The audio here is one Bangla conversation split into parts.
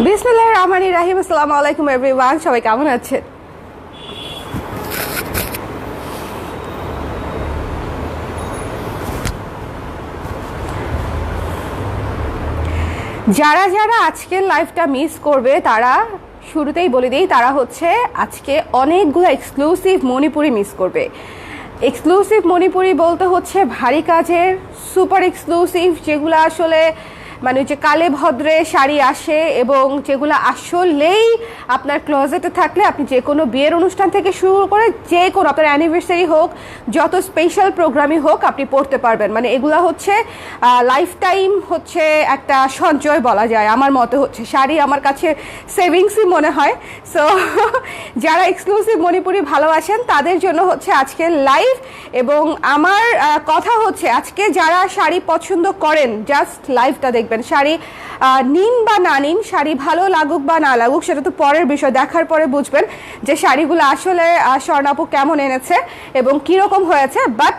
বিসমিল্লাহির রহমানির রহিম। আসসালামু আলাইকুম এভরিওয়ান, সবাই কেমন আছেন? যারা যারা আজকের লাইভটা মিস করবে তারা শুরুতেই বলে দিই, তারা হচ্ছে আজকে অনেকগুলো এক্সক্লুসিভ মণিপুরি মিস করবে। এক্সক্লুসিভ মণিপুরি বলতে হচ্ছে ভারী কাজের সুপার এক্সক্লুসিভ, যেগুলো আসলে মানে যে কালে ভদ্রে শাড়ি আসে এবং যেগুলো আসলেই আপনার ক্লোজেটে থাকলে আপনি যে কোনো বিয়ের অনুষ্ঠান থেকে শুরু করে যে কোনো আপনার অ্যানিভার্সারি হোক, যত স্পেশাল প্রোগ্রামই হোক আপনি পড়তে পারবেন। মানে এগুলো হচ্ছে লাইফ টাইম হচ্ছে একটা সঞ্চয় বলা যায়। আমার মতে হচ্ছে শাড়ি আমার কাছে সেভিংসই মনে হয়। সো যারা এক্সক্লুসিভ মণিপুরি ভালোবাসেন তাদের জন্য হচ্ছে আজকে লাইভ। এবং আমার কথা হচ্ছে আজকে যারা শাড়ি পছন্দ করেন জাস্ট লাইভটা দেখবেন। শাড়ি নিন বা না নিন, শাড়ি ভালো লাগুক বা না লাগুক সেটা তো পরের বিষয়, দেখার পরে বুঝবেন যে শাড়িগুলো আসলে স্বর্ণাপু কেমন এনেছে এবং কীরকম হয়েছে। বাট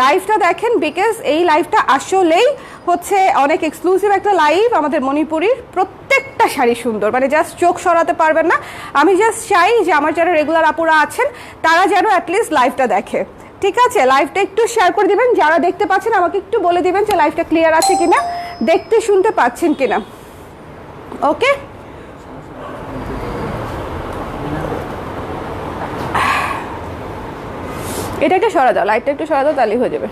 লাইভটা দেখেন, বিকজ এই লাইভটা আসলেই হচ্ছে অনেক এক্সক্লুসিভ একটা লাইভ। আমাদের মণিপুরির প্রত্যেকটা শাড়ি সুন্দর, মানে জাস্ট চোখ সরাতে পারবেন না। আমি জাস্ট চাই যে আমার যারা রেগুলার আপুরা আছেন তারা যেন অ্যাটলিস্ট লাইভটা দেখে। ঠিক আছে, লাইভটা একটু শেয়ার করে দিবেন। যারা দেখতে পাচ্ছেন আমাকে একটু বলে দিবেন যে লাইভটা ক্লিয়ার আছে কিনা, দেখতে শুনতে পাচ্ছেন কিনা। ওকে, এটা একটু সরা দাও, লাইটটা একটু সরা দাও, তাহলেই হয়ে যাবে।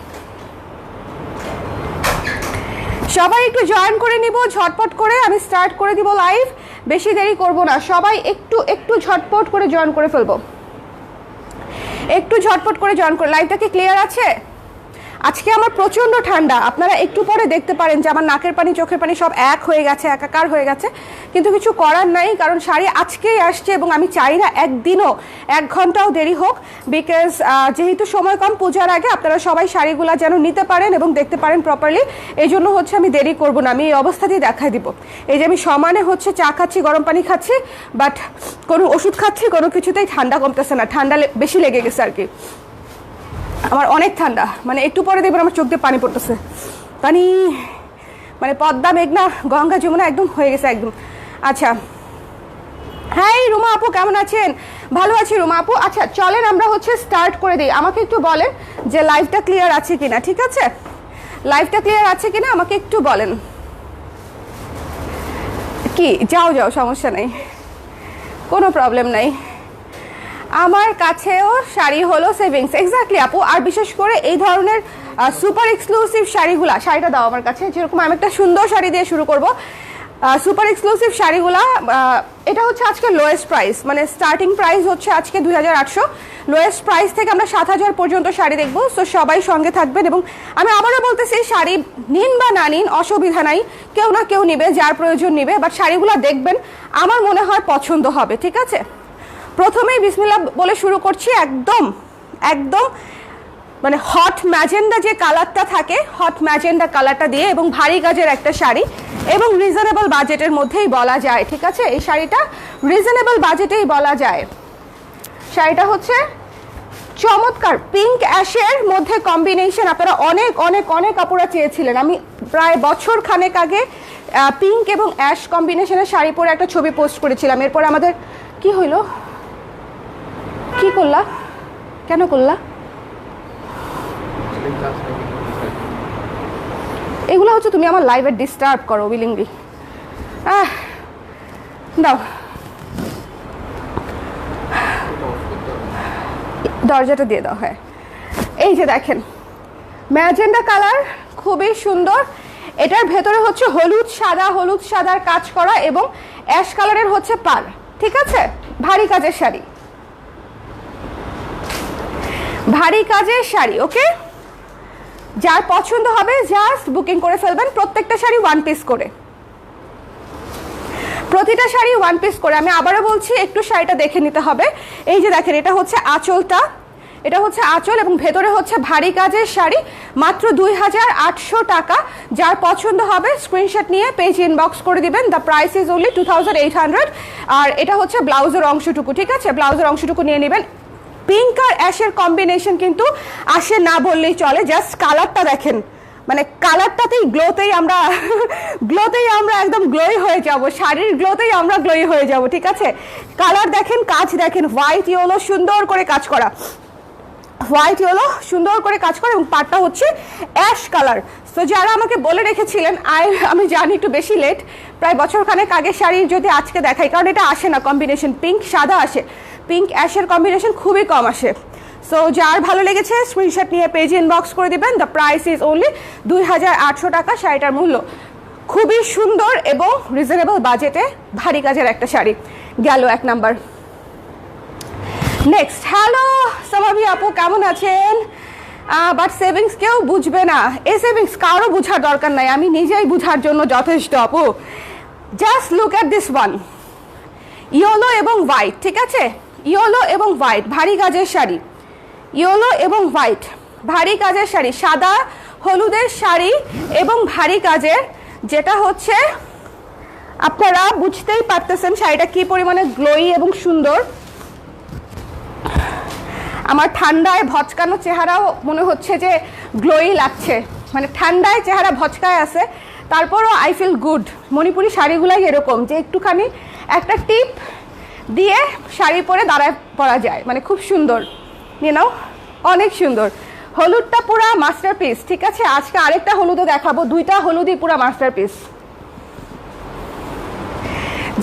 সবাই একটু জয়েন করে নিব ঝটপট করে, আমি স্টার্ট করে দিব লাইভ, বেশি দেরি করব না। সবাই একটু একটু ঝটপট করে জয়েন করে ফেলবো, একটু ঝটপট করে জয়েন করে। লাইভটা কি ক্লিয়ার আছে? আজকে আমার প্রচণ্ড ঠান্ডা, আপনারা একটু পরে দেখতে পারেন যে আমার নাকের পানি চোখের পানি সব এক হয়ে গেছে, একাকার হয়ে গেছে, কিন্তু কিছু করার নাই, কারণ শাড়ি আজকেই আসছে এবং আমি চাই না একদিনও 1 ঘন্টাও দেরি হোক। বিকজ যেহেতু সময় কম, পূজার আগে আপনারা সবাই শাড়িগুলো যেন নিতে পারেন এবং দেখতে পারেন প্রপারলি, এই জন্য হচ্ছে আমি দেরি করব না, আমি এই অবস্থাতেই দেখাই দিব। এই যে আমি সমানে হচ্ছে চা খাচ্ছি, গরম পানি খাচ্ছি, বাট কোনো ওষুধ খাচ্ছি, কোনো কিছুতেই ঠান্ডা কমতেছে না, ঠান্ডা বেশি লেগে গেছে আর কি। আমার অনেক ঠান্ডা, মানে একটু পরে দেখবেন আমার চোখ দিয়ে পানি পড়তেছে, পানি মানে পদ্মা মেঘনা গঙ্গা যমুনা একদম হয়ে গেছে একদম। আচ্ছা, হ্যাঁ রুমা আপু কেমন আছেন? ভালো আছি রুমা আপু। আচ্ছা চলেন আমরা হচ্ছে স্টার্ট করে দিই। আমাকে একটু বলেন যে লাইভটা ক্লিয়ার আছে কিনা। ঠিক আছে, লাইভটা ক্লিয়ার আছে কিনা আমাকে একটু বলেন। কি যাও যাও, সমস্যা নেই, কোনো প্রবলেম নাই। আমার কাছেও শাড়ি হলো সেভিংস। এক্স্যাক্টলি আপু, আর বিশেষ করে এই ধরনের সুপার এক্সক্লুসিভ শাড়িগুলা, শাড়িটা দাও আমার কাছে, যেরকম আমি একটা সুন্দর শাড়ি দিয়ে শুরু করব। সুপার এক্সক্লুসিভ শাড়িগুলা, এটা হচ্ছে আজকে লোয়েস্ট প্রাইস, মানে স্টার্টিং প্রাইস হচ্ছে আজকে 2800, লোয়েস্ট প্রাইস থেকে আমরা 7000 পর্যন্ত শাড়ি দেখবো। সো সবাই সঙ্গে থাকবেন। এবং আমি আবারও বলতেছি, শাড়ি নিন বা না নিন অসুবিধা নাই, কেউ না কেউ নিবে, যার প্রয়োজন নিবে, বাট শাড়িগুলো দেখবেন, আমার মনে হয় পছন্দ হবে। ঠিক আছে, প্রথমেই বিসমিল্লাহ বলে শুরু করছি। একদম একদম মানে হট ম্যাজেন্ডা যে কালারটা থাকে, হট ম্যাজেন্ডা কালারটা দিয়ে, এবং ভারী কাজের একটা শাড়ি এবং রিজনেবল বাজেটের মধ্যেই বলা যায়। ঠিক আছে, এই শাড়িটা রিজনেবল বাজেটেই বলা যায়। শাড়িটা হচ্ছে চমৎকার পিঙ্ক অ্যাশের মধ্যে কম্বিনেশন। আপনারা অনেক অনেক অনেক কাপড়া চেয়েছিলেন। আমি প্রায় বছর খানেক আগে পিঙ্ক এবং অ্যাশ কম্বিনেশনের শাড়ি পরে একটা ছবি পোস্ট করেছিলাম। এরপর আমাদের কি হইলো, কি করলা, কেন করলা? এগুলো হচ্ছে তুমি আমার লাইভে ডিস্টার্ব করো উইলিংলি। দাও, দরজাটা দিয়ে দাও। হ্যাঁ, এই যে দেখেন ম্যাজেন্ডা কালার, খুবই সুন্দর। এটার ভেতরে হচ্ছে হলুদ সাদা, হলুদ সাদার কাজ করা এবং অ্যাশ কালারের হচ্ছে পার। ঠিক আছে, ভারী কাজের শাড়ি, ভারী কাজের শাড়ি। ওকে, যার পছন্দ হবে জাস্ট বুকিং করে ফেলবেন। প্রত্যেকটা শাড়ি 1 পিস করে, প্রতিটা শাড়ি 1 পিস করে। আমি আবারও বলছি, একটু শাড়িটা দেখে নিতে হবে। এই যে দেখেন, এটা হচ্ছে আঁচলটা, এটা হচ্ছে আঁচল এবং ভেতরে হচ্ছে ভারী কাজের শাড়ি, মাত্র 2800 টাকা। যার পছন্দ হবে স্ক্রিনশট নিয়ে পেজ ইনবক্স করে দিবেন। The price is only 2800। আর এটা হচ্ছে ব্লাউজের অংশটুকু। ঠিক আছে, ব্লাউজের অংশটুকু নিয়ে নেবেন। পিঙ্ক আর অ্যাশের কম্বিনেশন কিন্তু আসে না বললেই চলে, জাস্ট কালারটা দেখেন, মানে কালারটাতেই গ্লোতেই আমরা একদম গ্লোই হয়ে যাব, শাড়ির গ্লোতেই আমরা গ্লোই হয়ে যাব, ঠিক আছে। কালার দেখেন, কাজ দেখেন, হোয়াইট ইয়েলো সুন্দর করে কাজ করা, হোয়াইট ইয়েলো সুন্দর করে কাজ করে, এবং পাটটা হচ্ছে অ্যাশ কালার। তো যারা আমাকে বলে রেখেছিলেন, আমি জানি একটু বেশি লেট, প্রায় বছরখানেক আগে শাড়ি যদি আজকে দেখাই, কারণ এটা আসে না কম্বিনেশন, পিঙ্ক সাদা আসে, পিঙ্ক অ্যাশের কম্বিনেশন খুবই কম আসে। সো যার ভালো লেগেছে স্ক্রিনশট নিয়ে পেজ ইনবক্স করে দিবেন। দ্য প্রাইস ইজ অনলি 2800 টাকা শাড়িটার মূল্য। খুবই সুন্দর এবং রিজনেবল বাজেটে ভারী কাজের একটা শাড়ি গেল 1 নাম্বার। নেক্সট, হ্যালো সামাভি আপু, কেমন আছেন? বাট সেভিংস কেউ বুঝবে না, এই সেভিংস কারো বোঝার দরকার নাই, আমি নিজেই বুঝার জন্য যথেষ্ট আপু। Just look at this one, yellow এবং হোয়াইট, ঠিক আছে, ইয়েলো এবং হোয়াইট ভারী কাজের শাড়ি, ইয়েলো এবং হোয়াইট ভারী কাজের শাড়ি, সাদা হলুদের শাড়ি এবং ভারী কাজের, যেটা হচ্ছে আপনারা বুঝতেই পারতেছেন শাড়িটা কি পরিমাণে গ্লোই এবং সুন্দর। আমার ঠান্ডায় ভচকানো চেহারাও মনে হচ্ছে যে গ্লোই লাগছে, মানে ঠান্ডায় চেহারা ভচকায় আছে, তারপরও আই ফিল গুড। মণিপুরি শাড়িগুলাই এরকম যে একটুখানি একটা টিপ দিয়ে শাড়ি পরে দাঁড়ায় পরা যায়, মানে খুব সুন্দর, নাও অনেক সুন্দর। হলুদটা পুরা মাস্টারপিস, ঠিক আছে। আজকে আরেকটা হলুদও দেখাবো, 2টা হলুদই পুরা মাস্টারপিস।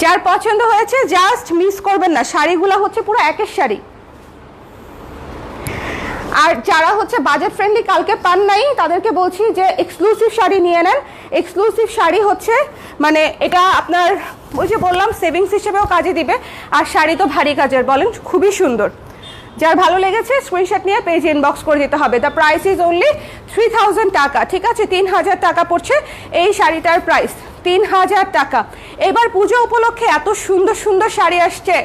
যার পছন্দ হয়েছে জাস্ট মিস করবেন না, শাড়িগুলো হচ্ছে পুরো একের শাড়ি। আর যারা হচ্ছে বাজেট ফ্রেন্ডলি কালকে পান নাই, তাদেরকে বলছি যে এক্সক্লুসিভ শাড়ি নিয়ে নেন। এক্সক্লুসিভ শাড়ি হচ্ছে মানে এটা আপনার ওই যে বললাম সেভিংস হিসেবেও কাজে দিবে, আর শাড়ি তো ভারী কাজের, বলেন খুবই সুন্দর। যার ভালো লেগেছে স্ক্রিনশট নিয়ে পেজ ইনবক্স করে দিতে হবে। দ্য প্রাইস ইজ অনলি 3000 টাকা, ঠিক আছে, 3000 টাকা পড়ছে এই শাড়িটার প্রাইস, 3000 টাকা। এবার পুজো উপলক্ষে এত সুন্দর সুন্দর শাড়ি আসছে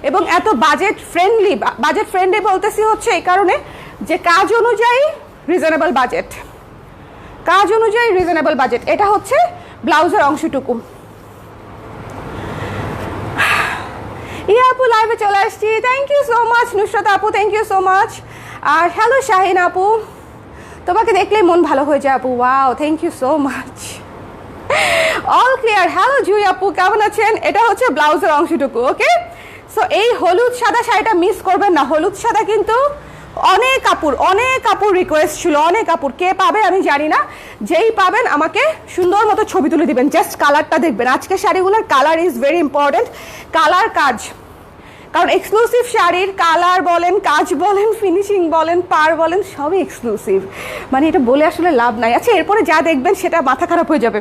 এবং এত বাজেট ফ্রেন্ডলি, বাজেট ফ্রেন্ডলি বলতেছি হচ্ছে এই কারণে যে কাজ অনুযায়ী রিজনেবল বাজেট, কাজ অনুযায়ী রিজনেবল বাজেট। এটা হচ্ছে ব্লাউজের অংশটুকু। ইয়া আপু লাইভে চলে আসছি, thank you so much Nusrat আপু, থ্যাংক ইউ সো মাচ। আর হ্যালো শাহিন আপু, তোমাকে দেখলেই মন ভালো হয়ে যায় আপু, wow thank you so much, all clear. Hello Jui আপু, কেমন আছেন? এটা হচ্ছে ব্লাউজের অংশটুকু, ওকে। সো এই হলুদ সাদা শাড়িটা মিস করবেন না, হলুদ সাদা কিন্তু অনেক কাপড় রিকোয়েস্ট ছিল, অনেক কাপড়, কে পাবে আমি জানি না, যেই পাবেন আমাকে সুন্দর মতো ছবি তুলে দিবেন, জাস্ট কালারটা দেখবেন। আজকের শাড়িগুলোর colour is very important, colour কাজ, কারণ এক্সক্লুসিভ শাড়ির কালার বলেন, কাজ বলেন, ফিনিশিং বলেন, পার বলেন, সবই এক্সক্লুসিভ, মানে এটা বলে আসলে লাভ নাই। আচ্ছা এরপরে যা দেখবেন সেটা মাথা খারাপ হয়ে যাবে।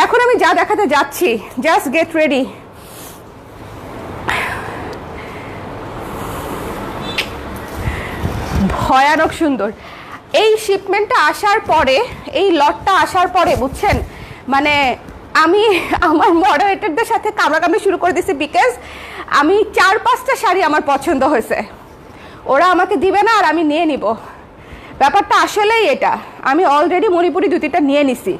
এখন আমি যা দেখাতে যাচ্ছি, জাস্ট গেট রেডি। ভয়ানক সুন্দর। এই শিপমেন্টটা আসার পরে, এই লটটা আসার পরে বুঝছেন, মানে আমি আমার মডারেটরদের সাথে কামড়াকামড়ি শুরু করে দিয়েছি, বিকজ আমি 4-5টা শাড়ি আমার পছন্দ হয়েছে, ওরা আমাকে দিবে না আর আমি নিয়ে নিব, ব্যাপারটা আসলেই এটা। আমি অলরেডি মণিপুরি 2-3টা নিয়ে নিছি,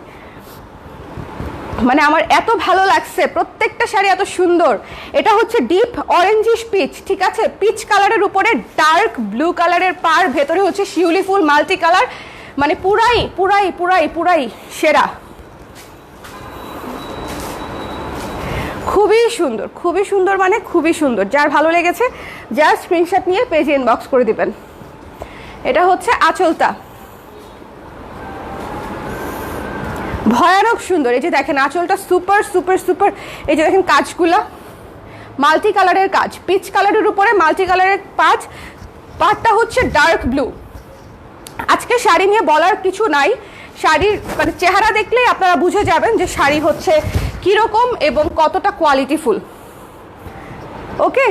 মানে আমার এত ভালো লাগছে, প্রত্যেকটা শাড়ি এত সুন্দর। এটা হচ্ছে ডিপ অরেঞ্জিশ পিচ, ঠিক আছে, পিচ কালারের উপরে ডার্ক ব্লু কালারের পার, ভেতরে হচ্ছে শিউলি ফুল মাল্টি কালার, মানে পুরাই পুরাই পুরাই পুরাই সেরা, খুবই সুন্দর, খুবই সুন্দর, মানে খুবই সুন্দর। যার ভালো লেগেছে জাস্ট স্ক্রিনশট নিয়ে পেজে ইনবক্স করে দিবেন। এটা হচ্ছে আঁচলটা, ভয়ানক সুন্দর। এই যে দেখেন আঁচলটা সুপার সুপার সুপার, এই যে দেখেন কাজগুলো মাল্টি কালারের কাজ, পিচ কালারের উপরে মাল্টি কালারের কাজ, পাটটা হচ্ছে ডার্ক ব্লু। আজকে শাড়ি নিয়ে বলার কিছু নাই, শাড়ির মানে চেহারা দেখলেই আপনারা বুঝে যাবেন যে শাড়ি হচ্ছে কিরকম এবং কতটা কোয়ালিটিফুল, ওকে।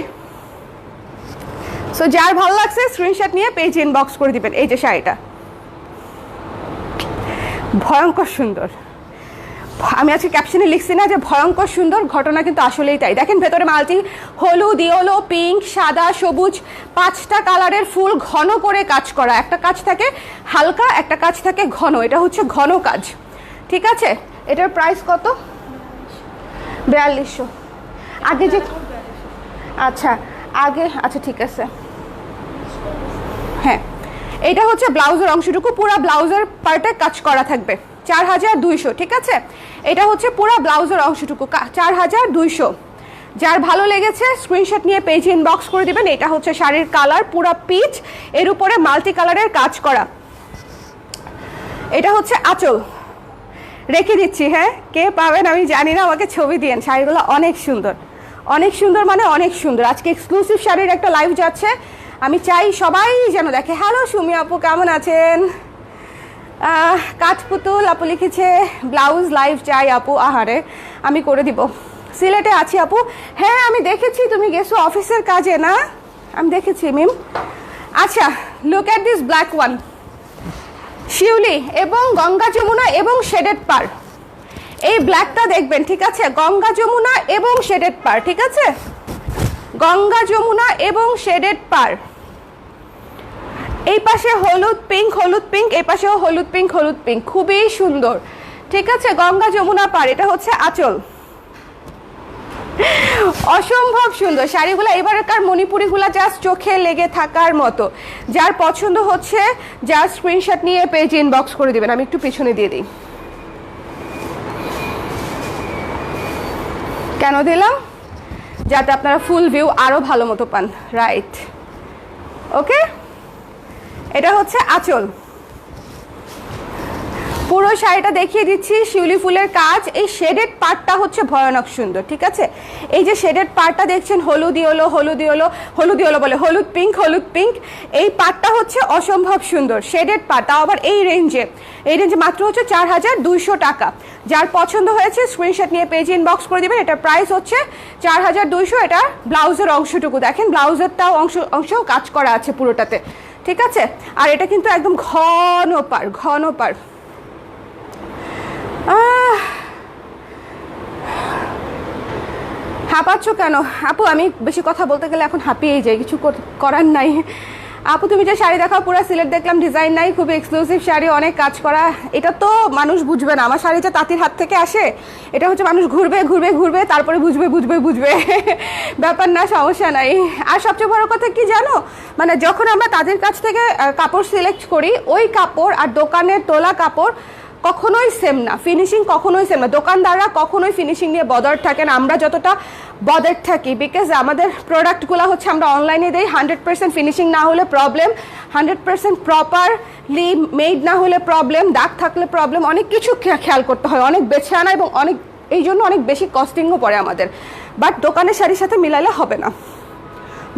সো যার ভালো লাগছে স্ক্রিনশট নিয়ে পেজ ইনবক্স করে দিবেন। এই যে শাড়িটা ভয়ঙ্কর সুন্দর, আমি আজকে ক্যাপশনে লিখছি না যে ভয়ঙ্কর সুন্দর, ঘটনা কিন্তু আসলেই তাই। দেখেন ভেতরে মাল্টি হলুদ, ইয়েলো, পিঙ্ক, সাদা, সবুজ, 5টা কালারের ফুল ঘন করে কাজ করা, একটা কাজ থাকে হালকা, একটা কাজ থাকে ঘন, এটা হচ্ছে ঘন কাজ, ঠিক আছে। এটার প্রাইস কত? 4200। আগে যে আচ্ছা আগে আচ্ছা ঠিক আছে, হ্যাঁ এটা হচ্ছে ব্লাউজের অংশটুকু, পুরো ব্লাউজের পার্টে কাজ করা থাকবে, 4200, ঠিক আছে? এটা হচ্ছে পুরো ব্লাউজের অংশটুকু 4200। যার ভালো লেগেছে স্ক্রিনশট নিয়ে পেজে ইনবক্স করে দিবেন। এটা হচ্ছে শাড়ির কালার, পুরো পিচ, এর উপরে মাল্টি কালারের কাজ করা। এটা হচ্ছে আঁচল, রেখে দিচ্ছি। হ্যাঁ, কে পাবেন আমি জানি না, আমাকে ছবি দিয়েন। শাড়িগুলো অনেক সুন্দর, অনেক সুন্দর, মানে অনেক সুন্দর। আজকে এক্সক্লুসিভ শাড়ির একটা লাইভ যাচ্ছে, আমি চাই সবাই যেন দেখে। হ্যালো সুমি আপু, কেমন আছেন? কাঠপুতুল আপু লিখেছে ব্লাউজ লাইভ চাই আপু। আহারে, আমি করে দিব। সিলেটে আছি আপু। হ্যাঁ আমি দেখেছি, তুমি গেছো অফিসের কাজে না? আমি দেখেছি মিম। আচ্ছা, look at this black one, Shiuli এবং গঙ্গা যমুনা এবং শেডেড পার। এই ব্ল্যাকটা দেখবেন, ঠিক আছে? গঙ্গা যমুনা এবং শেডেড পার, ঠিক আছে? গঙ্গা যমুনা এবং শেডেড পার। এই পাশে হলুদ পিঙ্ক, হলুদ পিঙ্ক, এই পাশেও হলুদ পিঙ্ক, হলুদ পিঙ্ক, খুবই সুন্দর, ঠিক আছে? গঙ্গা যমুনা পার। এটা হচ্ছে আঁচল, অসম্ভব সুন্দর শাড়িগুলো। এবারকার মণিপুরিগুলো জাস্ট চোখে লেগে থাকার মতো। যার পছন্দ হচ্ছে যার স্ক্রিনশট নিয়ে পেজ ইনবক্স করে দিবেন। আমি একটু পিছনে দিয়ে দিই। কেন দিলাম? যাতে আপনারা ফুল ভিউ আরো ভালো মতো পান, রাইট? ওকে, এটা হচ্ছে আঁচল। পুরো শাড়িটা দেখিয়ে দিচ্ছি, শিউলি ফুলের কাজ। এই শেডেড পার্টটা হচ্ছে ভয়ানক সুন্দর, ঠিক আছে? এই যে শেডেড পার্টটা দেখছেন, হলুদি হলো, হলুদি হলো, হলুদি হলো বলে হলুদ পিঙ্ক, হলুদ পিঙ্ক। এই পার্টটা হচ্ছে অসম্ভব সুন্দর শেডেড পার্ট, তাও আবার এই রেঞ্জে। এই রেঞ্জে মাত্র হচ্ছে 4200 টাকা। যার পছন্দ হয়েছে স্ক্রিনশট নিয়ে পেজ ইনবক্স করে দিবেন। এটার প্রাইস হচ্ছে 4200। এটা ব্লাউজের অংশটুকু দেখেন, ব্লাউজেরটাও অংশও কাজ করা আছে পুরোটাতে, ঠিক আছে? আর এটা কিন্তু একদম ঘন পার, ঘন পার। হাঁপাচ্ছ কেন আপু? আমি বেশি কথা বলতে গেলে এখন হাঁপিয়েই যাই, কিছু করার নাই। আপু তুমি যে শাড়ি দেখাও পুরো সিলেট দেখলাম, ডিজাইন নাই, খুবই এক্সক্লুসিভ শাড়ি, অনেক কাজ করা। এটা তো মানুষ বুঝবে না, আমার শাড়িটা তাঁতির হাত থেকে আসে। এটা হচ্ছে মানুষ ঘুরবে ঘুরবে ঘুরবে, তারপরে বুঝবে বুঝবে বুঝবে, ব্যাপার না, সমস্যা নাই। আর সবচেয়ে বড় কথা কি জানো, মানে যখন আমরা তাদের কাছ থেকে কাপড় সিলেক্ট করি, ওই কাপড় আর দোকানের তোলা কাপড় কখনোই সেম না, ফিনিশিং কখনোই সেম না। দোকানদাররা কখনোই ফিনিশিং নিয়ে বদার থাকে না, আমরা যতটা বদার থাকি। বিকজ আমাদের প্রোডাক্টগুলো হচ্ছে আমরা অনলাইনে দিই, 100% ফিনিশিং না হলে প্রবলেম, 100% প্রপারলি মেড না হলে প্রবলেম, দাগ থাকলে প্রবলেম, অনেক কিছু খেয়াল করতে হয়, অনেক বেছে আনা, এবং অনেক এই জন্য অনেক বেশি কস্টিংও পড়ে আমাদের। বাট দোকানের শাড়ির সাথে মিলাইলে হবে না।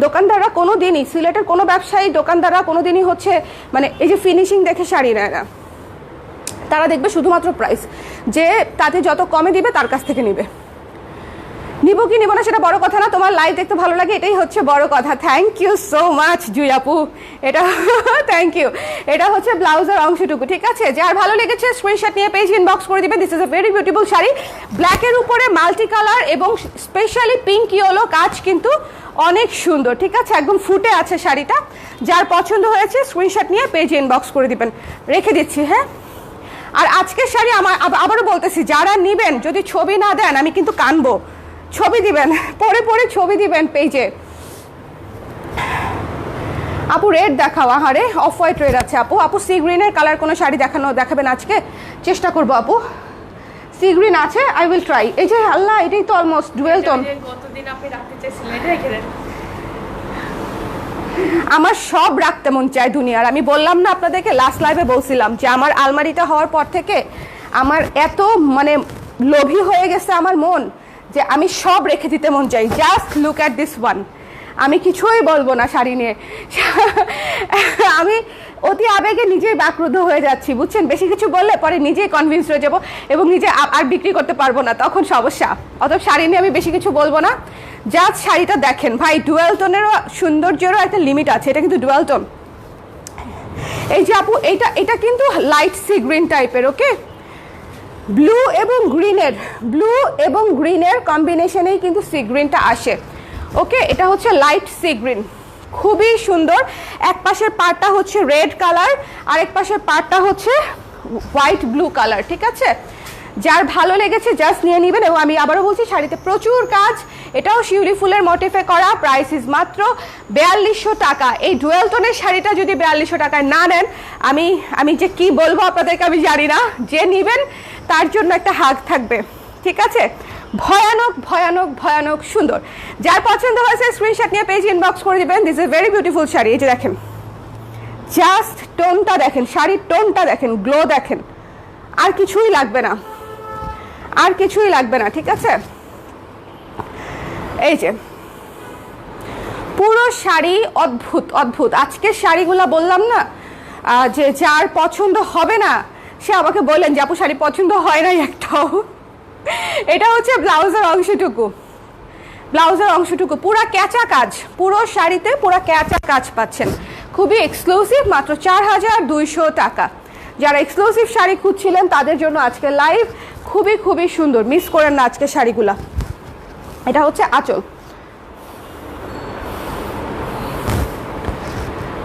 দোকানদাররা কোনো দিনই, সিলেটের কোনো ব্যবসায়ী দোকানদাররা কোনো দিনই হচ্ছে মানে এই যে ফিনিশিং দেখে শাড়ি নেয় না। তারা দেখবে শুধুমাত্র প্রাইস, যে তাতে যত কমে দিবে তার কাছ থেকে নিবে। নিব কি নিব না সেটা বড় কথা না, তোমার লাইভ দেখতে ভালো লাগে এটাই হচ্ছে বড় কথা। থ্যাংক ইউ সো মাচ জুই আপু, এটা থ্যাংক ইউ। এটা হচ্ছে ব্লাউজের অংশটুকু, ঠিক আছে? যার ভালো লেগেছে স্ক্রিনশট নিয়ে পেজ ইনবক্স করে দিবেন। This is a very beautiful sari, ব্ল্যাকের উপরে মাল্টি কালার এবং স্পেশালি পিঙ্ক ইয়েলো কাজ, কিন্তু অনেক সুন্দর, ঠিক আছে? একদম ফুটে আছে শাড়িটা। যার পছন্দ হয়েছে স্ক্রিনশট নিয়ে পেজ ইনবক্স করে দিবেন, রেখে দিচ্ছি। হ্যাঁ, আর আজকের শাড়ি আমার আবারও বলতেছি, যারা নিবেন যদি ছবি না দেন আমি কিন্তু কানবো। ছবি দিবেন, পরে পরে ছবি দিবেন পেজে। আপু রেড দেখাও। আহারে, অফ হোয়াইট রেড আছে আপু। আপু সি গ্রিনের কালার কোনো শাড়ি দেখাবেন আজকে? চেষ্টা করবো আপু। সি গ্রিন আছে, আই উইল ট্রাই। এই যে আল্লাহ, এটাই তো অলমোস্ট ডুয়েল টোন। আমার সব রাখতে মন চায় দুনিয়ার। আমি বললাম না আপনাদেরকে, লাস্ট লাইভে বলছিলাম যে আমার আলমারিটা হওয়ার পর থেকে আমার এত মানে লোভী হয়ে গেছে আমার মন, যে আমি সব রেখে দিতে মন চাই। Just look at this one. আমি কিছুই বলবো না শাড়ি নিয়ে, আমি অতি আবেগে নিজেই বাকরুদ্ধ হয়ে যাচ্ছি, বুঝছেন? বেশি কিছু বললে পরে নিজেই কনভিন্স হয়ে যাবো এবং নিজে আর বিক্রি করতে পারবো না, তখন সমস্যা। অতএব শাড়ি নিয়ে আমি বেশি কিছু বলবো না। জাস্ট শাড়িটা দেখেন ভাই, ডুয়েল টোনেরও সৌন্দর্যেরও একটা লিমিট আছে। এটা কিন্তু ডুয়েল টোন। এই যে আপু, এটা কিন্তু লাইট সি গ্রিন টাইপের, ওকে? ব্লু এবং গ্রিনের কম্বিনেশনেই কিন্তু সি গ্রিনটা আসে, ওকে? এটা হচ্ছে লাইট সি গ্রিন, খুবই সুন্দর। এক পাশের পার্টটা হচ্ছে রেড কালার, আর এক পাশের পার্টটা হচ্ছে হোয়াইট ব্লু কালার, ঠিক আছে? যার ভালো লেগেছে জাস্ট নিয়ে নেবেন। এবং আমি আবারও বলছি শাড়িতে প্রচুর কাজ, এটাও শিউলি ফুলের মোটিফে করা। প্রাইস ইজ মাত্র 4200 টাকা। এই ডুয়েল টোনের শাড়িটা যদি 4200 টাকায় না নেন, আমি যে কি বলবো আপনাদেরকে আমি জানি না। যে নেবেন তার জন্য একটা হাগ থাকবে, ঠিক আছে? ভয়ানক ভয়ানক ভয়ানক সুন্দর। যার পছন্দ হয়েছে স্ক্রিনশট নিয়ে পেজ ইনবক্স করে দিবেন। This is very beautiful sari. এই যে দেখেন, জাস্ট টোনটা দেখেন, শাড়ির টোনটা দেখেন, গ্লো দেখেন, আর কিছুই লাগবে না, আর কিছুই লাগবে না, ঠিক আছে? এই যে পুরো শাড়ি অদ্ভুত অদ্ভুত। আজকের শাড়িগুলো বললাম না, যে যার পছন্দ হবে না সে আমাকে বললেন যে আপু শাড়ি পছন্দ হয় নাই একটাও। এটা হচ্ছে ব্লাউজের অংশটুকু, ব্লাউজের অংশটুকু পুরো ক্যাঁচা কাজ, পুরো শাড়িতে পুরো ক্যাঁচা কাজ পাচ্ছেন। খুবই এক্সক্লুসিভ, মাত্র 4200 টাকা। যারা এক্সক্লুসিভ শাড়ি খুঁজছিলেন তাদের জন্য আজকে লাইভ, খুবই খুবই সুন্দর, মিস করেন না আজকে শাড়িগুলা। এটা হচ্ছে আঁচল,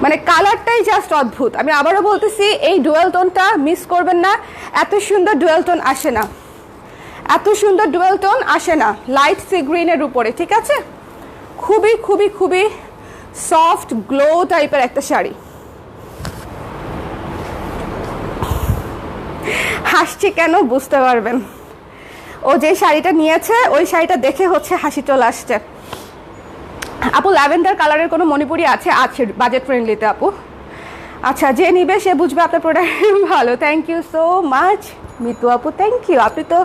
মানে কালারটাই জাস্ট অদ্ভুত। আমি আবারও বলতেছি, এই ডুয়েল টোনটা মিস করবেন না। এত সুন্দর ডুয়েল টোন আসে না, এত সুন্দর ডুয়েল টোন আসে না লাইট সি গ্রিনের উপরে, ঠিক আছে? খুবই খুবই খুবই সফট গ্লো টাইপের একটা শাড়ি। হাসছি কেন বুঝতে পারবেন, ও যে শাড়িটা নিয়েছে ওই শাড়িটা দেখে হচ্ছে হাসি চলে আসছে। আপু ল্যাভেন্ডার কালারের কোনো মণিপুরি আছে? আছে, বাজেট ফ্রেন্ডলিতে আপু। আচ্ছা, যে নিবে সে বুঝবে আপনার প্রোডাক্ট ভালো। Thank you so much Mitu আপু, থ্যাংক ইউ। আপনি তো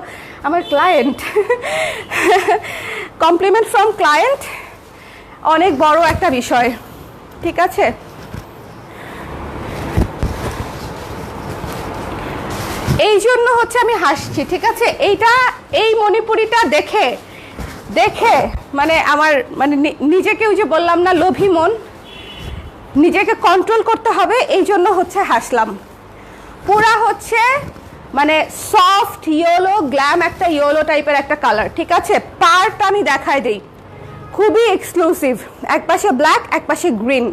আমার ক্লায়েন্ট। কমপ্লিমেন্ট ফ্রম ক্লায়েন্ট অনেক বড় একটা বিষয়, ঠিক আছে? এই জন্য হচ্ছে আমি হাসছি, ঠিক আছে? এই মণিপুরিটা দেখে দেখে মানে আমার মানে নিজেকেও যে বললাম না লোভী মন, নিজেকে কন্ট্রোল করতে হবে, এই জন্য হচ্ছে হাসলাম। পুরা হচ্ছে মানে সফট ইয়েলো, গ্ল্যাম একটা ইয়েলো টাইপের একটা কালার, ঠিক আছে? পার্ট আমি দেখাই দিই, খুবই এক্সক্লুসিভ। এক পাশে ব্ল্যাক, এক পাশে গ্রিন।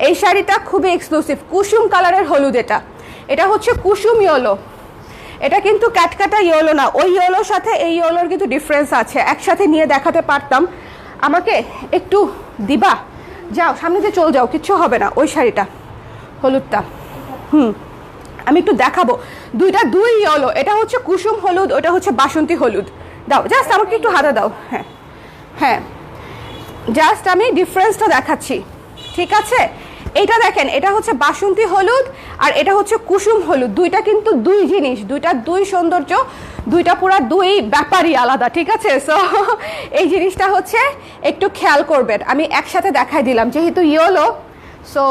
এই শাড়িটা খুবই এক্সক্লুসিভ, কুসুম কালারের হলুদ। এটা হচ্ছে কুসুম ইয়েলো, এটা কিন্তু ক্যাটকাটা ইয়েলো না। ওই ইয়েলোর সাথে এই ইয়েলোর কিন্তু ডিফারেন্স আছে, একসাথে নিয়ে দেখাতে পারতাম। আমাকে একটু দিবা? যাও সামনে দিয়ে চল যাও, কিচ্ছু হবে না। ওই শাড়িটা হলুদটা, আমি একটু দেখাবো। দুই ইয়েলো, এটা হচ্ছে কুসুম হলুদ, ওটা হচ্ছে বাসন্তী হলুদ। দাও জাস্ট আমাকে একটু হাতে দাও। হ্যাঁ হ্যাঁ, জাস্ট আমি ডিফারেন্সটা দেখাচ্ছি, ঠিক আছে? এটা দেখেন, এটা হচ্ছে বাসন্তী হলুদ আর এটা হচ্ছে কুসুম হলুদ। দুইটা কিন্তু দুই জিনিস, দুই সৌন্দর্য, দুইটা পুরা দুই ব্যাপারই আলাদা, ঠিক আছে? সো এই জিনিসটা হচ্ছে একটু খেয়াল করবেন। আমি একসাথে দেখাই দিলাম, যেহেতু ইয়েলো, সো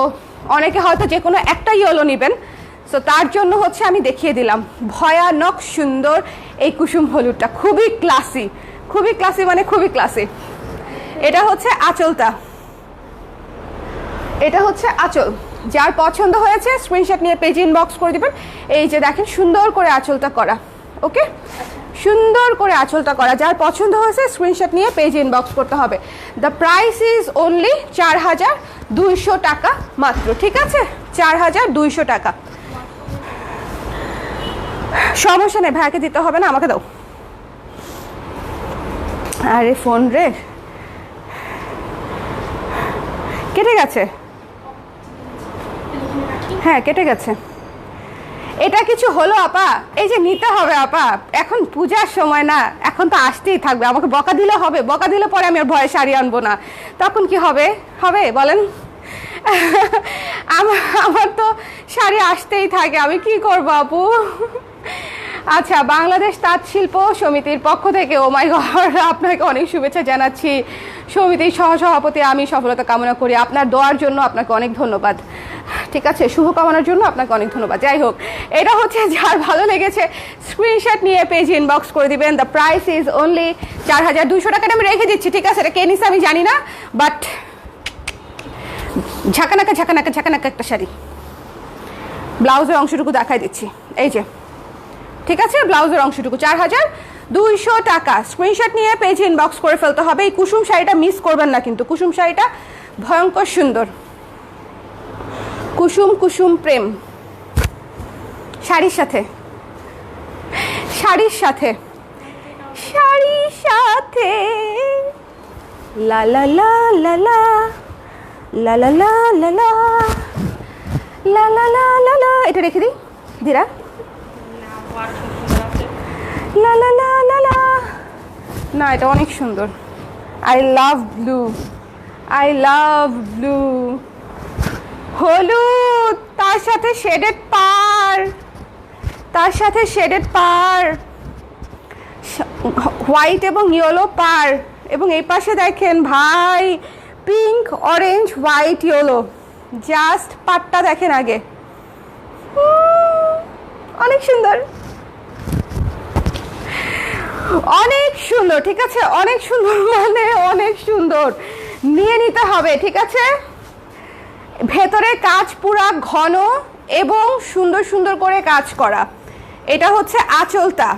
অনেকে হয়তো যে কোনো একটা ইয়েলো নেবেন, সো তার জন্য হচ্ছে আমি দেখিয়ে দিলাম। ভয়ানক সুন্দর এই কুসুম হলুদটা, খুবই ক্লাসি, খুবই ক্লাসি, মানে খুবই ক্লাসি। এটা হচ্ছে আঁচলটা, এটা হচ্ছে আঁচল। যার পছন্দ হয়েছে স্ক্রিনশট নিয়ে পেজ ইনবক্স করে দিবেন। এই যে দেখেন সুন্দর করে আঁচলটা করা, ওকে? সুন্দর করে আঁচলটা করা। যার পছন্দ হয়েছে স্ক্রিনশট নিয়ে পেজ ইনবক্স করতে হবে। দ্য প্রাইস ইজ অনলি 4200 টাকা মাত্র, ঠিক আছে? 4200 টাকা। সমস্যা নেই, ভাইকে দিতে হবে না, আমাকে দাও। আরে ফোন রে, কেটে গেছে। হ্যাঁ কেটে গেছে। এটা কিছু হলো আপা? এই যে নিতে হবে আপা, এখন পূজার সময় না, এখন তো আসতেই থাকবে। আমাকে বকা দিলে হবে? বকা দিলে পরে আমি আর ভয়ে শাড়ি আনবো না, তখন কি হবে? হবে বলেন? আমার তো শাড়ি আসতেই থাকে, আমি কি করবো আপু? আচ্ছা, বাংলাদেশ তাঁত শিল্প সমিতির পক্ষ থেকে ও মাই গড আপনাকে অনেক শুভেচ্ছা জানাচ্ছি। সমিতির সহসভাপতি আমি সফলতা কামনা করি। আপনার দোয়ার জন্য আপনাকে অনেক ধন্যবাদ, ঠিক আছে? শুভকামনার জন্য আপনাকে অনেক ধন্যবাদ। যাই হোক, এটা হচ্ছে যার ভালো লেগেছে স্ক্রিনশট নিয়ে পেজ ইনবক্স করে দিবেন। দ্য প্রাইস ইজ অনলি 4200 টাকাটা আমি রেখে দিচ্ছি, ঠিক আছে? এটা কে নিছে আমি জানি না, বাট ঝাঁকানাকা ঝাঁকানাকা ঝাঁকানাকা একটা শাড়ি। ব্লাউজের অংশটুকু দেখাই দিচ্ছি, এই যে, ঠিক আছে? ব্লাউজের অংশটুকু 4200 টাকা। স্ক্রিনশট নিয়ে পেজ ইনবক্স করে ফেলতে হবে। এই কুসুম শাড়িটা মিস করবেন না কিন্তু, কুসুম শাড়িটা ভয়ঙ্কর সুন্দর। কুসুম কুসুম প্রেম শাড়ির সাথে, শাড়ির সাথে, শাড়ির সাথে লা লা লা লা লা লা লা লা লা লা লা লা লা লা লা। এটা রেখে দিই ধীরা। লা লা লা লা লা। না, এটা অনেক সুন্দর। I love blue, I love blue. হলুদ, তার সাথে শেডেড পার, তার সাথে শেডেড পার, হোয়াইট এবং ইয়েলো পার, এবং এই পাশে দেখেন ভাই pink, orange, white, yellow. Just পাটটা দেখেন আগে, অনেক সুন্দর, অনেক সুন্দর। ঠিক আছে, অনেক সুন্দর মানে অনেক সুন্দর, নিয়ে নিতে হবে। ঠিক আছে, ভেতরে কাজ পুরা ঘন এবং সুন্দর সুন্দর করে কাজ করা। এটা হচ্ছে আঁচলটা।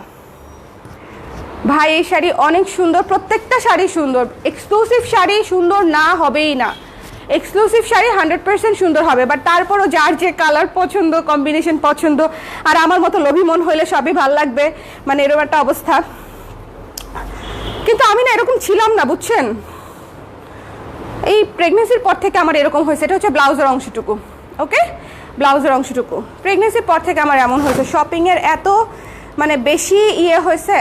ভাই এই শাড়ি অনেক সুন্দর, প্রত্যেকটা শাড়ি সুন্দর। এক্সক্লুসিভ শাড়ি সুন্দর না হবেই না, এক্সক্লুসিভ শাড়ি 100% সুন্দর হবে, বাট তারপরও যার যে কালার পছন্দ, কম্বিনেশন পছন্দ, আর আমার মতো লোভী মন হইলে সবই ভাল লাগবে, মানে এরকম একটা অবস্থা। কিন্তু আমি না এরকম ছিলাম না, বুঝছেন? এই প্রেগনেন্সির পর থেকে আমার এরকম হয়েছে। এটা হচ্ছে ব্লাউজের অংশটুকু, ওকে, ব্লাউজের অংশটুকু। প্রেগনেন্সির পর থেকে আমার এমন হয়েছে, শপিংয়ের এত মানে বেশি হয়েছে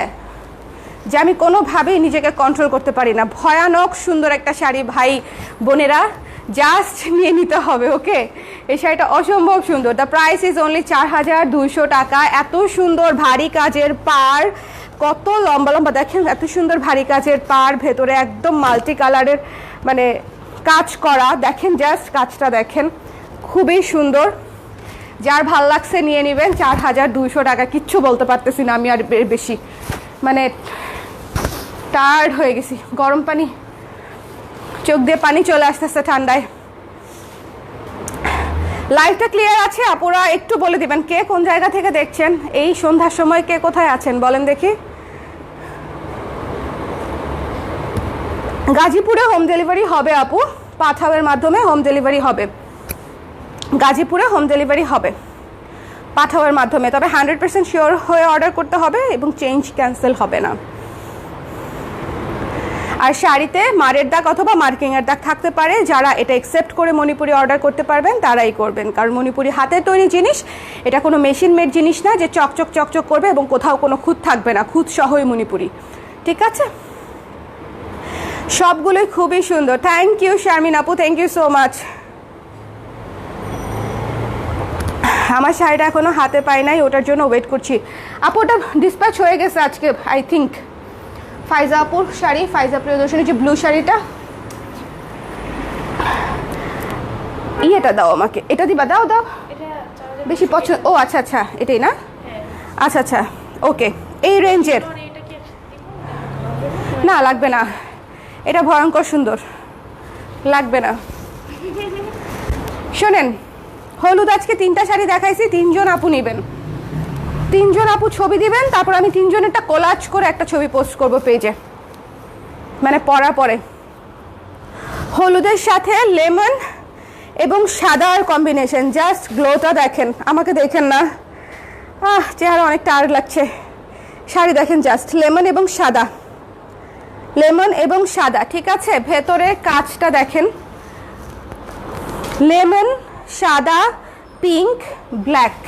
যে আমি কোনোভাবেই নিজেকে কন্ট্রোল করতে পারি না। ভয়ানক সুন্দর একটা শাড়ি ভাই বোনেরা, জাস্ট নিয়ে নিতে হবে, ওকে। এই শাড়িটা অসম্ভব সুন্দর। দ্য প্রাইস ইজ অনলি 4200 টাকা। এত সুন্দর ভারী কাজের পার, কত লম্বা লম্বা দেখেন, এত সুন্দর ভারী কাজের পার, ভেতরে একদম মাল্টি কালারের মানে কাজ করা। দেখেন জাস্ট কাজটা দেখেন, খুবই সুন্দর। যার ভাল লাগছে নিয়ে নেবেন। 4200 টাকা, কিচ্ছু বলতে পারতেছি না আমি আর বেশি, মানে টায়ার্ড হয়ে গেছি। গরম পানি, চোখ দিয়ে পানি চলে আসতেছে ঠান্ডায়। লাইভটা ক্লিয়ার আছে? আপুরা একটু বলে দিবেন কে কোন জায়গা থেকে দেখছেন। এই সন্ধ্যার সময় কে কোথায় আছেন বলেন দেখি। গাজীপুরে হোম ডেলিভারি হবে আপু, পাঠাওয়ের মাধ্যমে হোম ডেলিভারি হবে। গাজীপুরে হোম ডেলিভারি হবে পাঠাওয়ের মাধ্যমে, তবে 100% শিওর হয়ে অর্ডার করতে হবে এবং চেঞ্জ ক্যান্সেল হবে না। আর শাড়িতে মারের দাগ অথবা মার্কিংয়ের দাগ থাকতে পারে। যারা এটা অ্যাকসেপ্ট করে মণিপুরি অর্ডার করতে পারবেন তারাই করবেন, কারণ মণিপুরি হাতে তৈরি জিনিস, এটা কোনো মেশিন মেড জিনিস না যে চকচক চকচক করবে এবং কোথাও কোনো খুঁত থাকবে না। খুঁত সহই মণিপুরি, ঠিক আছে? সবগুলোই খুবই সুন্দর। থ্যাংক ইউ শারমিন আপু, থ্যাংক ইউ সো মাচ। আমার শাড়িটা এখনো হাতে পাই নাই, ওটার জন্য ওয়েট করছি। আপু ওটা ডিসপ্যাচ হয়ে গেছে আজকে আই থিঙ্ক। ফাইজা আপুর শাড়ি, ফাইজা প্রিয়দর্শনী যে ব্লু শাড়িটা, ইয়েটা দাও আমাকে, এটা দিবা, দাও দাও, বেশি পছন্দ। ও আচ্ছা আচ্ছা, এটাই না? আচ্ছা আচ্ছা, ওকে। এই রেঞ্জের না, লাগবে না, এটা ভয়ঙ্কর সুন্দর, লাগবে না। শোনেন, হলুদ আজকে 3টা শাড়ি দেখাইছি, 3জন আপু নেবেন, 3জন আপু ছবি দিবেন, তারপর আমি 3জনেরটা কোলাজ করে একটা ছবি পোস্ট করব পেজে, মানে পরার পরে। হলুদের সাথে লেমন এবং সাদার কম্বিনেশন, জাস্ট গ্লোটা দেখেন, আমাকে দেখেন না, চেহারা অনেক টায়ার্ড লাগছে। শাড়ি দেখেন, জাস্ট লেমন এবং সাদা, লেমন এবং সাদা, ঠিক আছে? ভেতরে কাজটা দেখেন, লেমন, সাদা, পিঙ্ক, ব্ল্যাক,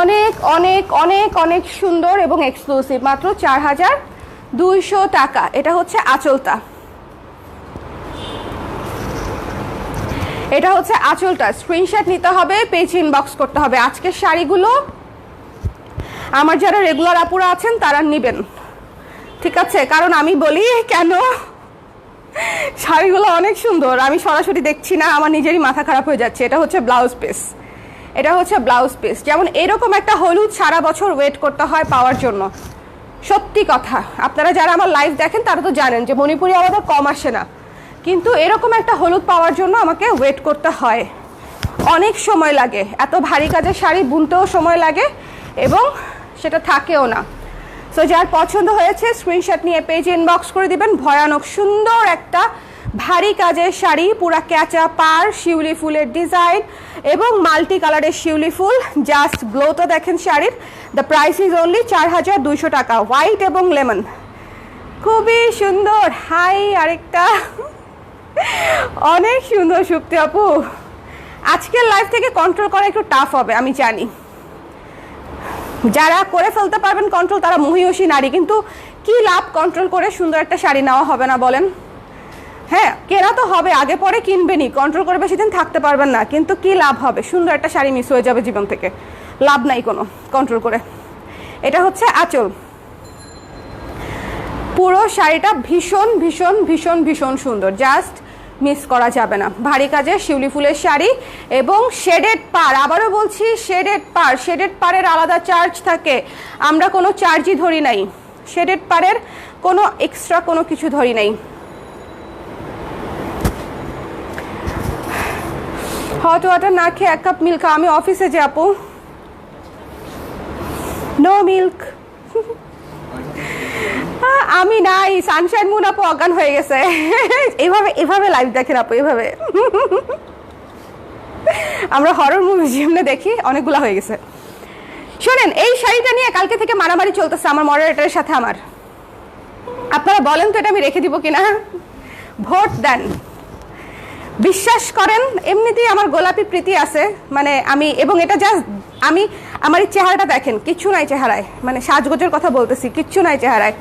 অনেক অনেক অনেক অনেক সুন্দর এবং এক্সক্লুসিভ। মাত্র 4200 টাকা। এটা হচ্ছে আঁচলটা, এটা হচ্ছে আঁচলটা। স্ক্রিনশট নিতে হবে, পেজ ইনবক্স করতে হবে। আজকের শাড়িগুলো আমার যারা রেগুলার আপুরা আছেন তারা নেবেন, ঠিক আছে? কারণ আমি বলি কেন, শাড়িগুলো অনেক সুন্দর, আমি সরাসরি দেখছি না, আমার নিজেরই মাথা খারাপ হয়ে যাচ্ছে। এটা হচ্ছে ব্লাউজ পিস, এটা হচ্ছে ব্লাউজ পিস। যেমন এরকম একটা হলুদ সারা বছর ওয়েট করতে হয় পাওয়ার জন্য, সত্যি কথা। আপনারা যারা আমার লাইভ দেখেন তারা তো জানেন যে মণিপুরি আমাদের কম আসে না, কিন্তু এরকম একটা হলুদ পাওয়ার জন্য আমাকে ওয়েট করতে হয়, অনেক সময় লাগে। এত ভারী কাজের শাড়ি বুনতেও সময় লাগে এবং সেটা থাকেও না। সো যার পছন্দ হয়েছে স্ক্রিনশট নিয়ে পেজে ইনবক্স করে দিবেন। ভয়ানক সুন্দর একটা ভারী কাজের শাড়ি, পুরা ক্যাচা পার, শিউলি ফুলের ডিজাইন এবং মাল্টি কালারের শিউলি ফুল। জাস্ট গ্লোটা দেখেন শাড়ির। দ্য প্রাইস ইজ অনলি 4200 টাকা। হোয়াইট এবং লেমন, খুবই সুন্দর। হাই আরেকটা, অনেক সুন্দর সুপ্তি আপু। আজকের লাইফ থেকে কন্ট্রোল করা একটু টাফ হবে আমি জানি, যারা করে ফেলতে পারবেন কন্ট্রোল তারা মহিয়সী নারী, কিন্তু কি লাভ কন্ট্রোল করে সুন্দর একটা শাড়ি নেওয়া হবে না বলেন? হ্যাঁ কেনা তো হবে, আগে পরে কিনবেনই, কন্ট্রোল করে বেশি দিন থাকতে পারবেন না, কিন্তু কি লাভ হবে? সুন্দর একটা শাড়ি মিস হয়ে যাবে জীবন থেকে, লাভ নাই কোনো কন্ট্রোল করে। এটা হচ্ছে আঁচল। পুরো শাড়িটা ভীষণ ভীষণ ভীষণ ভীষণ সুন্দর, জাস্ট মিস করা যাবে না। ভারী কাজের শিউলি ফুলের শাড়ি এবং শেডেড পার। আবারও বলছি শেডেড পার। শেডেড পারের আলাদা চার্জ থাকে, আমরা কোনো চার্জই ধরি নাই। শেডেড পারের কোনো এক্সট্রা কোনো কিছু ধরি নাই। হট ওয়াটার না খেয়ে 1 কাপ মিল্ক। আমি অফিসে যাবো, নো মিল্ক। আমি নাই, সানশাইন মুন আপু অজ্ঞান হয়ে গেছে। এভাবে এভাবে লাইভ দেখেন আপু, এভাবে। আমরা হরর মুভি যেমনি দেখি, অনেকগুলা হয়ে গেছে। শোনেন, এই শাড়িটা নিয়ে কালকে থেকে মারামারি চলতেছে আমার মডারেটরের সাথে আমার। আপনারা বলেন তো এটা আমি রেখে দিব কিনা? ভোট দেন। বিশ্বাস করেন এমনিতেই আমার গোলাপি প্রীতি আছে, মানে আমি, এবং এটা জাস্ট আমি, আমার এই চেহারাটা দেখেন, কিচ্ছু নাই চেহারায়, মানে সাজগোজের কথা বলতেছি, কিচ্ছু নাই চেহারায়,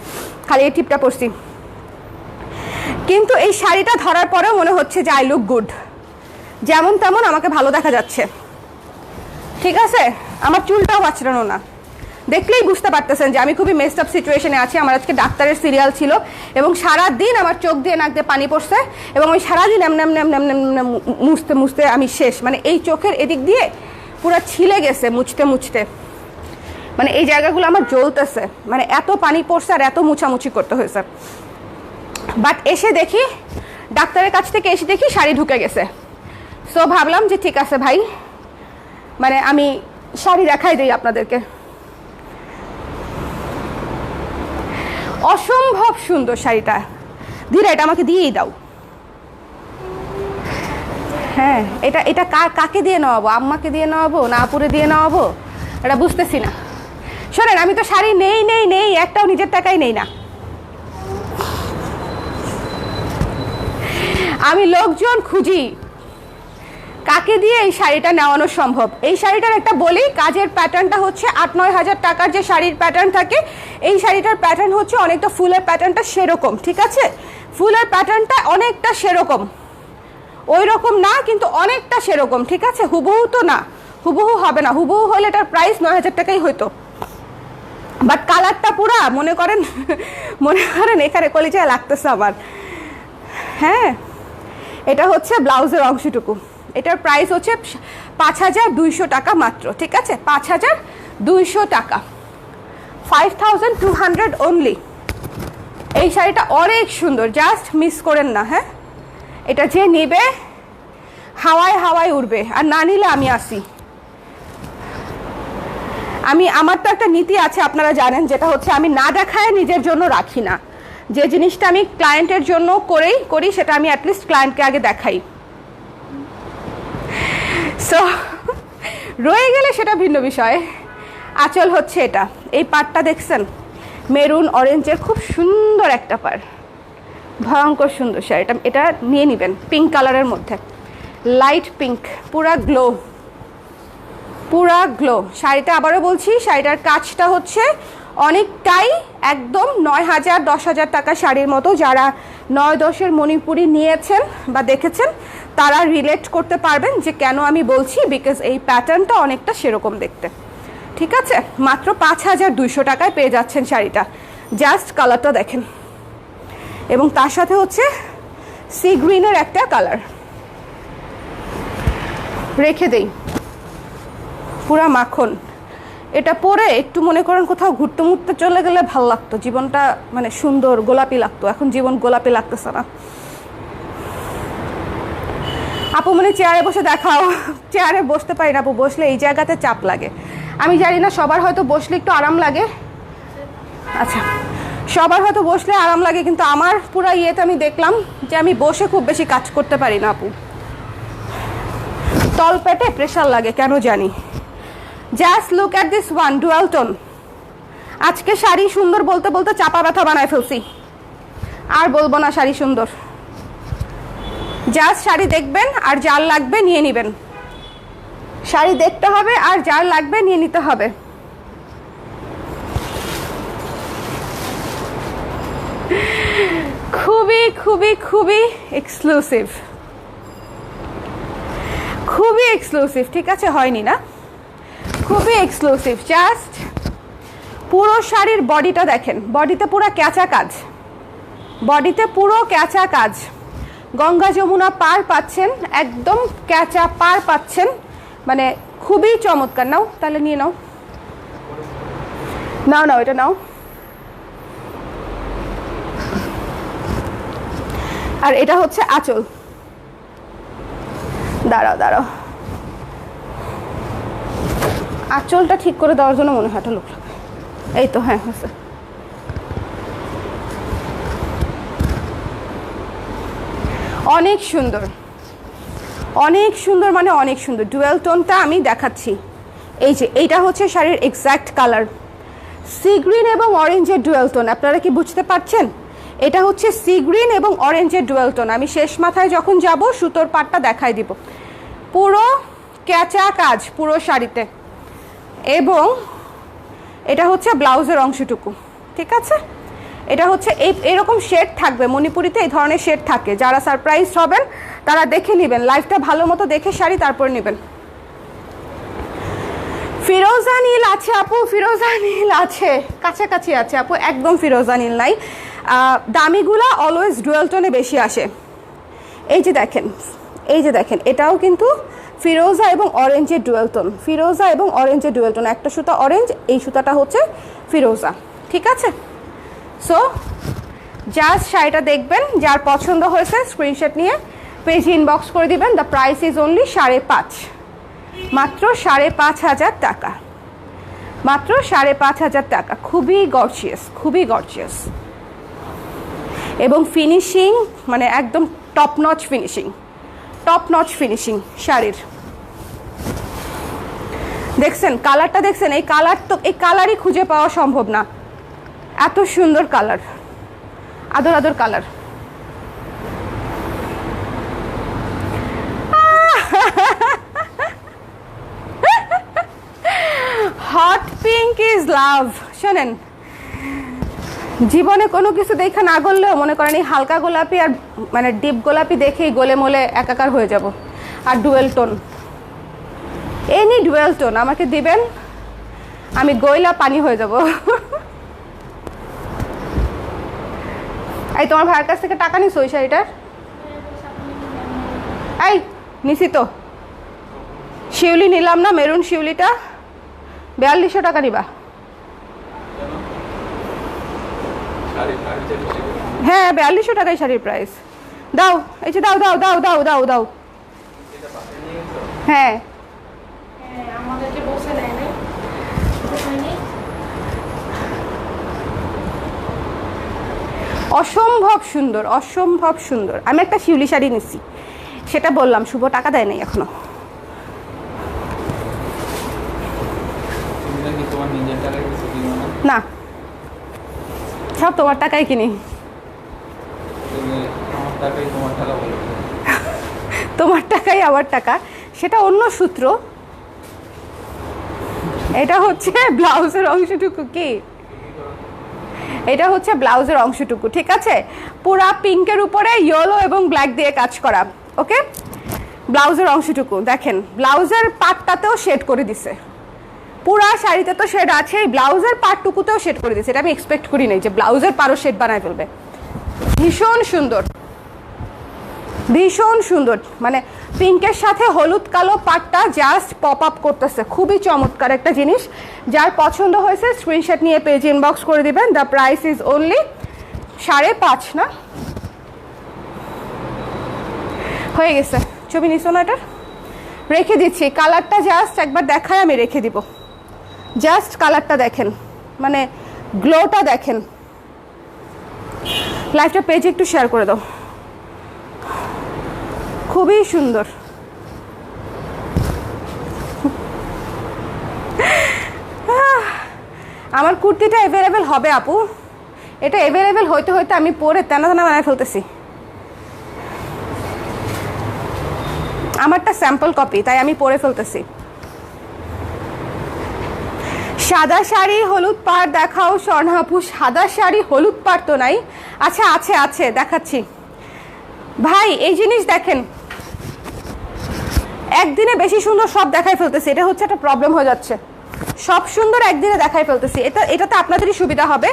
খালি এই টিপটা পরছি। কিন্তু এই শাড়িটা ধরার পরেও মনে হচ্ছে যে আই লুক গুড, যেমন তেমন আমাকে ভালো দেখা যাচ্ছে। ঠিক আছে, আমার চুলটাও আঁচড়ানো না, দেখলেই বুঝতে পারতেছেন যে আমি খুবই মেসড আপ সিচুয়েশনে আছি। আমার আজকে ডাক্তারের সিরিয়াল ছিল এবং সারাদিন আমার চোখ দিয়ে নাক দিয়ে পানি পড়ছে এবং আমি সারাদিন এমন মুছতে মুছতে আমি শেষ। মানে এই চোখের এদিক দিয়ে পুরো ছিলে গেছে মুছতে মুছতে, মানে এই জায়গাগুলো আমার জ্বলতেছে, মানে এত পানি পড়ছে আর এত মুছামুছি করতে হয়েছে। বাট এসে দেখি, ডাক্তারের কাছ থেকে এসে দেখি শাড়ি ঢুকে গেছে। সো ভাবলাম যে ঠিক আছে ভাই, মানে আমি শাড়ি দেখাই দিই আপনাদেরকে। অসম্ভব সুন্দর শাড়িটা। ধীরে, এটা আমাকে দিয়েই দাও। হ্যাঁ, এটা এটা কাকে দিয়ে নেওয়াবো? আম্মাকে দিয়ে নেওয়াবো না আপুরে দিয়ে নেওয়াবো, এটা বুঝতেছি না। শোনেন, আমি তো শাড়ি নেই নেই নেই, একটাও নিজের টাকাই নেই না। আমি লোকজন খুঁজি কাকে দিয়ে এই শাড়িটা নেওয়ানো সম্ভব। এই শাড়িটার একটা বলি, কাজের প্যাটার্নটা হচ্ছে 8-9 হাজার টাকার যে শাড়ির প্যাটার্ন থাকে, এই শাড়িটার প্যাটার্ন হচ্ছে অনেকটা ফুলের প্যাটার্নটা সেরকম। ঠিক আছে, ফুলের প্যাটার্নটা অনেকটা সেরকম, ওই রকম না কিন্তু অনেকটা সেরকম। ঠিক আছে, হুবহু তো না, হুবহু হবে না, হুবহু হলে এটার প্রাইস 9,000 টাকাই হইতো। বাট কালারটা পুরা মনে করেন এখানে কলিজায় লাগতেছে আমার। হ্যাঁ, এটা হচ্ছে ব্লাউজের অংশটুকু, এটার প্রাইস হচ্ছে 5,200 টাকা মাত্র। ঠিক আছে, 5,200 টাকা, 5,200 অনলি। এই শাড়িটা অনেক সুন্দর, জাস্ট মিস করেন না। হ্যাঁ, এটা যে নেবে হাওয়ায় হাওয়ায় উড়বে, আর না নিলে আমি আসি। আমার তো একটা নীতি আছে আপনারা জানেন, যেটা হচ্ছে আমি না দেখায় নিজের জন্য রাখি না। যে জিনিসটা আমি ক্লায়েন্টের জন্য করি সেটা আমি অ্যাটলিস্ট ক্লায়েন্টকে আগে দেখাই। সো রয়ে গেলে সেটা ভিন্ন বিষয়। আঁচল হচ্ছে এটা, এই পাড়টা দেখছেন, মেরুন অরেঞ্জের খুব সুন্দর একটা পাড়, ভয়ঙ্কর সুন্দর শাড়িটা। এটা নিয়ে নেবেন পিঙ্ক কালারের মধ্যে, লাইট পিঙ্ক, পুরা গ্লো, পুরা গ্লো শাড়িটা। আবারও বলছি, শাড়িটার কাজটা হচ্ছে অনেকটাই একদম 9,000-10,000 টাকা শাড়ির মতো। যারা 9-10-এর মণিপুরি নিয়েছেন বা দেখেছেন তারা রিলেট করতে পারবেন যে কেন আমি বলছি, বিকজ এই প্যাটার্নটা অনেকটা সেরকম দেখতে। ঠিক আছে, মাত্র 5,200 টাকায় পেয়ে যাচ্ছেন শাড়িটা। জাস্ট কালারটা দেখেন, এবং তার সাথে হচ্ছে সি গ্রিনের একটা কালার। রেখে দেই, পুরা মাখন। এটা পরে একটু মনে করেন কোথাও ঘুরতে মুড়তে চলে গেলে ভাল লাগতো, জীবনটা মানে সুন্দর গোলাপি লাগতো। এখন জীবন গোলাপি লাগতেছে না। আপু মানে চেয়ারে বসে দেখাও। চেয়ারে বসতে পারি না আপু, বসলে এই জায়গাতে চাপ লাগে। আমি জানি না, সবার হয়তো বসলে একটু আরাম লাগে। আচ্ছা সবার হয়তো বসলে আরাম লাগে, কিন্তু আমার পুরো ইয়েতে আমি দেখলাম যে আমি বসে খুব বেশি কাজ করতে পারি না আপু, তল পেটে প্রেশার লাগে কেন জানি। Just look at this one, dual tone. আজকে শাড়ি সুন্দর বলতে বলতে চাপা ব্যথা বানায় ফেলছি, আর বলবো না শাড়ি সুন্দর। জাস্ট শাড়ি দেখবেন আর যার লাগবে নিয়ে নেবেন, শাড়ি দেখতে হবে আর যার লাগবে নিয়ে নিতে হবে। খুবই খুবই খুবই এক্সক্লুসিভ, খুবই এক্সক্লুসিভ, ঠিক আছে? হয়নি না? খুবই এক্সক্লুসিভ। জাস্ট পুরো শাড়ির বডিটা দেখেন, বডিতে পুরো ক্যাঁচা কাজ, বডিতে পুরো ক্যাঁচা কাজ, গঙ্গা যমুনা পার পাচ্ছেন, একদম ক্যাঁচা পার পাচ্ছেন, মানে খুবই চমৎকার। নাও তাহলে নিয়ে নাও, নাও নাও এটা নাও। আর এটা হচ্ছে আঁচল, দাঁড়াও দাঁড়াও, আঁচলটা ঠিক করে দেওয়ার জন্য মনে হয় একটা লোক লাগে। এই তো, হ্যাঁ হচ্ছে। অনেক সুন্দর, অনেক সুন্দর, মানে অনেক সুন্দর। ডুয়েল টোনটা আমি দেখাচ্ছি, এই যে এইটা হচ্ছে শাড়ির এক্স্যাক্ট কালার, সি গ্রিন এবং অরেঞ্জের ডুয়েল টোন। আপনারা কি বুঝতে পারছেন? এটা হচ্ছে সি গ্রিন এবং অরেঞ্জের ডুয়েল টোন। আমি শেষ মাথায় যখন যাব সুতোর পাটটা দেখাই দিব, পুরো ক্যাঁচা কাজ পুরো শাড়িতে, এবং এটা হচ্ছে ব্লাউজের অংশটুকু, ঠিক আছে? এটা হচ্ছে এরকম শেড থাকবে, মণিপুরিতে এই ধরনের শেড থাকে। যারা সারপ্রাইজ হবেন তারা দেখে নেবেন, লাইভটা ভালো মতো দেখে শাড়ি তারপর নেবেন। ফিরোজা নীল আছে আপু, ফিরোজা নীল আছে, কাছাকাছি আছে আপু, একদম ফিরোজা নীল নাই। দামিগুলা অলওয়েজ ডুয়েল টোনে বেশি আসে। এই যে দেখেন, এই যে দেখেন, এটাও কিন্তু ফিরোজা এবং অরেঞ্জের ডুয়েল টোন, ফিরোজা এবং অরেঞ্জের ডুয়েল টোন। একটা সুতা অরেঞ্জ, এই সুতাটা হচ্ছে ফিরোজা, ঠিক আছে? সো জাস্ট শাড়িটা দেখবেন, যার পছন্দ হয়েছে স্ক্রিনশট নিয়ে পেজ ইনবক্স করে দিবেন। দ্য প্রাইস ইজ অনলি 5.5, মাত্র 5,500 টাকা, মাত্র 5,500 টাকা। খুবই গর্জিয়াস, খুবই গর্জিয়াস, এবং ফিনিশিং মানে একদম top notch finishing, top notch finishing শাড়ির। দেখছেন কালারটা, দেখছেন এই কালার, তো এই কালারই খুঁজে পাওয়া সম্ভব না, এত সুন্দর কালার, আদর আদর colour. Hot pink is love. শোনেন, জীবনে কোনো কিছু দেখে না গললেও মনে করেন এই হালকা গোলাপি আর মানে ডিপ গোলাপি দেখেই গলে মলে একাকার হয়ে যাব। আর dual tone, any dual tone আমাকে দিবেন, আমি গইলা পানি হয়ে যাব। এই তোমার ভাইয়ের কাছ থেকে টাকা নিস ওই শাড়িটার? এই নিছি তো, শিউলি নিলাম না, মেরুন শিউলিটা 4200 টাকা নিবা। হ্যাঁ 4200 টাকাই শাড়ির প্রাইস। দাও, এই যে দাও দাও দাও দাও দাও দাও। হ্যাঁ অসম্ভব সুন্দর, অসম্ভব সুন্দর। আমি একটা শিউলি শাড়ি নিচ্ছি, সেটা বললাম, শুভ টাকা দেয় নাই এখনো। না, সব তোমার টাকায় কিনি। তোমার টাকাই আমার টাকা, সেটা অন্য সূত্র। এটা হচ্ছে ব্লাউজের অংশটুকু, কি এটা হচ্ছে ব্লাউজের অংশটুকু, ঠিক আছে? পুরা পিঙ্কের উপরে ইয়েলো এবং ব্ল্যাক দিয়ে কাজ করা, ওকে? ব্লাউজের অংশটুকু দেখেন, ব্লাউজের পাটটাতেও শেড করে দিছে, পুরা শাড়িতে তো শেড আছে, ব্লাউজের পাটটুকুতেও শেড করে দিছে। এটা আমি এক্সপেক্ট করি নাই যে ব্লাউজের পারও শেড বানায় ফেলবে। ভীষণ সুন্দর, ভীষণ সুন্দর, মানে পিঙ্কের সাথে হলুদ কালো পাটটা জাস্ট পপ আপ করতেছে, খুবই চমৎকার একটা জিনিস। যার পছন্দ হয়েছে স্ক্রিনশট নিয়ে পেজ ইনবক্স করে দিবেন। দ্য প্রাইস ইজ অনলি 5.5 না? হয়ে গেছে, ছবি নিছো না? এটা রেখে দিচ্ছি, কালারটা জাস্ট একবার দেখায় আমি রেখে দিব। জাস্ট কালারটা দেখেন, মানে গ্লোটা দেখেন, লাইভটা পেজে একটু শেয়ার করে দাও। খুবই সুন্দর। আমার কুর্তিটা অ্যাভেলেবেল হবে আপু, এটা অ্যাভেলেবেল হইতে হইতে আমি পরে তেনা তেনা বানায় ফেলতেছি। আমারটা স্যাম্পল কপি, তাই আমি পরে ফেলতেছি। সাদা শাড়ি হলুদ পাড় দেখাও স্বর্ণা আপু। সাদা শাড়ি হলুদ পাড় তো নাই। আচ্ছা আছে আছে, দেখাচ্ছি ভাই। এই জিনিস দেখেন, একদিনে বেশি সুন্দর সব দেখাই ফেলতেছি, এটা হচ্ছে একটা প্রবলেম হয়ে যাচ্ছে। সব সুন্দর একদিনে দেখাই ফেলতেছি, এটাতে আপনাদেরই সুবিধা হবে।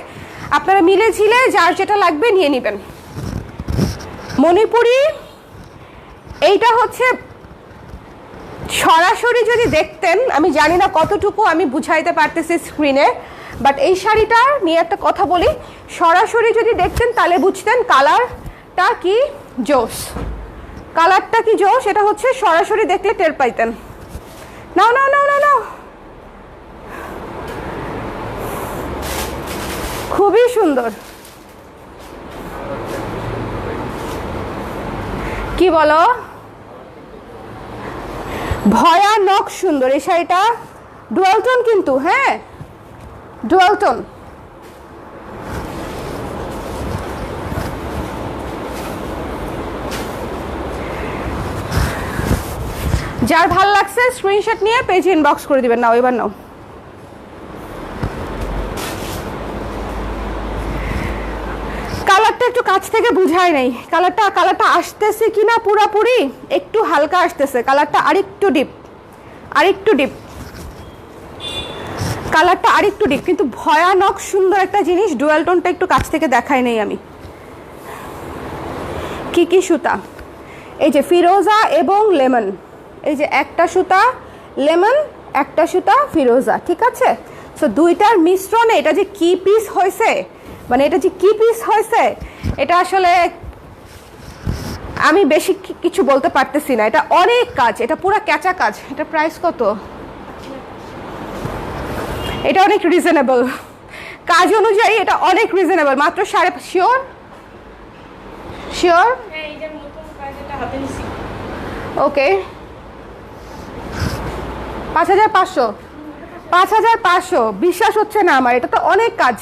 আপনারা মিলে ঝিলে যার যেটা লাগবে নিয়ে নেবেন। মণিপুরি এইটা হচ্ছে সরাসরি যদি দেখতেন, আমি জানি না কতটুকু আমি বুঝাইতে পারতেছি স্ক্রিনে, বাট এই শাড়িটা নিয়ে একটা কথা বলি, সরাসরি যদি দেখতেন তাহলে বুঝতেন কালারটা কি জোশ, কালারটা কি জোশ, এটা হচ্ছে সরাসরি দেখলে টের পাইতেন। নাও নাও নাও নাও নাও, খুবই সুন্দর। কি বলো? ভয়ানক সুন্দর এই শাড়িটা। ডুয়াল টোন কিন্তু, হ্যাঁ ডুয়াল টোন। যার ভাল লাগছে স্ক্রিনশট নিয়ে পেজে ইনবক্স করে দিবেন। নাও এবার নাও। কালারটা একটু কাছ থেকে বুঝায় নেই, কালারটা আসতেছে কিনা পুরাপুরি, একটু হালকা আসতেছে কালারটা, আরেকটু ডিপ, আরেকটু ডিপ কালারটা, আরেকটু ডিপ, কিন্তু ভয়ানক সুন্দর একটা জিনিস। ডুয়াল টোনটা একটু কাছ থেকে দেখাই নেই আমি। কি কি সুতা? এই যে ফিরোজা এবং লেমন, এই যে একটা সুতা লেমন, একটা সুতা ফিরোজা, ঠিক আছে? সো দুইটার মিশ্রণে এটা যে কি পিস হয়েছে, মানে এটা যে কি পিস হয়েছে, এটা আসলে আমি বেশি কিছু বলতে পারতেছি না। এটা অনেক কাজ, এটা পুরো ক্যাচা কাজ। এটা প্রাইস কত? এটা অনেক রিজনেবল, কাজ অনুযায়ী এটা অনেক রিজনেবল, মাত্র 5.5। Sure sure? ওকে, 5,500, 5,500। বিশ্বাস হচ্ছে না আমার, এটা তো অনেক কাজ,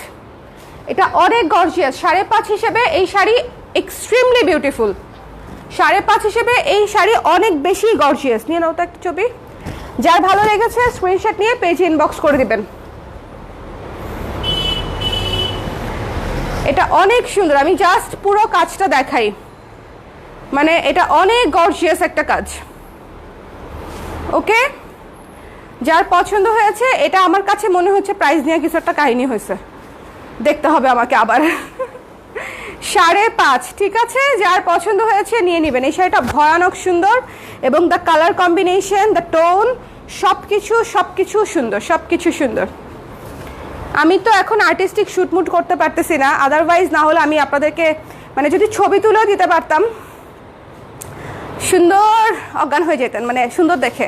এটা অনেক গর্জিয়াস। 5.5 হিসেবে এই শাড়ি এক্সট্রিমলি বিউটিফুল। 5.5 হিসেবে এই শাড়ি অনেক বেশি গর্জিয়াস। নিয়ে নাও তো একটা ছবি, যার ভালো লেগেছে স্ক্রিনশট নিয়ে পেজে ইনবক্স করে দিবেন। এটা অনেক সুন্দর, আমি জাস্ট পুরো কাজটা দেখাই, মানে এটা অনেক গর্জিয়াস একটা কাজ। ওকে, যার পছন্দ হয়েছে, এটা আমার কাছে মনে হচ্ছে প্রাইস নিয়ে কিছু একটা কাহিনী হয়েছে, দেখতে হবে আমাকে আবার। 5.5, ঠিক আছে? যার পছন্দ হয়েছে নিয়ে নেবেন। এই শাড়িটা ভয়ানক সুন্দর, এবং the colour combination, the tone, সবকিছু সুন্দর, সবকিছু সুন্দর। আমি তো এখন আর্টিস্টিক শুটমুট করতে পারতেছি না, আদারওয়াইজ না হলে আমি আপনাদেরকে মানে যদি ছবি তুলেও দিতে পারতাম, সুন্দর অজ্ঞান হয়ে যেতেন, মানে সুন্দর দেখে।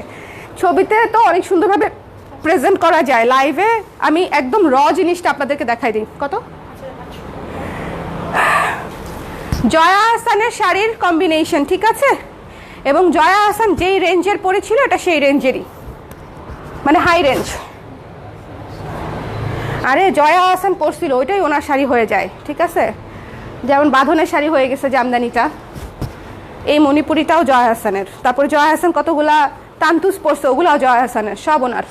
ছবিতে তো অনেক সুন্দরভাবে প্রেজেন্ট করা যায়, লাইভে আমি একদম র জিনিসটা আপনাদেরকে দেখাই দিই। কত? জয়া আহসানের শাড়ির কম্বিনেশন, ঠিক আছে? এবং জয়া আহসান যেই রেঞ্জের পরেছিল, এটা সেই রেঞ্জেরই, মানে হাই রেঞ্জ। আরে জয়া আহসান পরছিল, ওইটাই ওনার শাড়ি হয়ে যায়, ঠিক আছে? যেমন বাঁধনের শাড়ি হয়ে গেছে জামদানিটা, এই মণিপুরিটাও জয়া আহসানের। তারপরে জয়া আহসান কতগুলা তান্তুস পরছে, ওগুলাও জয়া আহসানের, সব ওনার।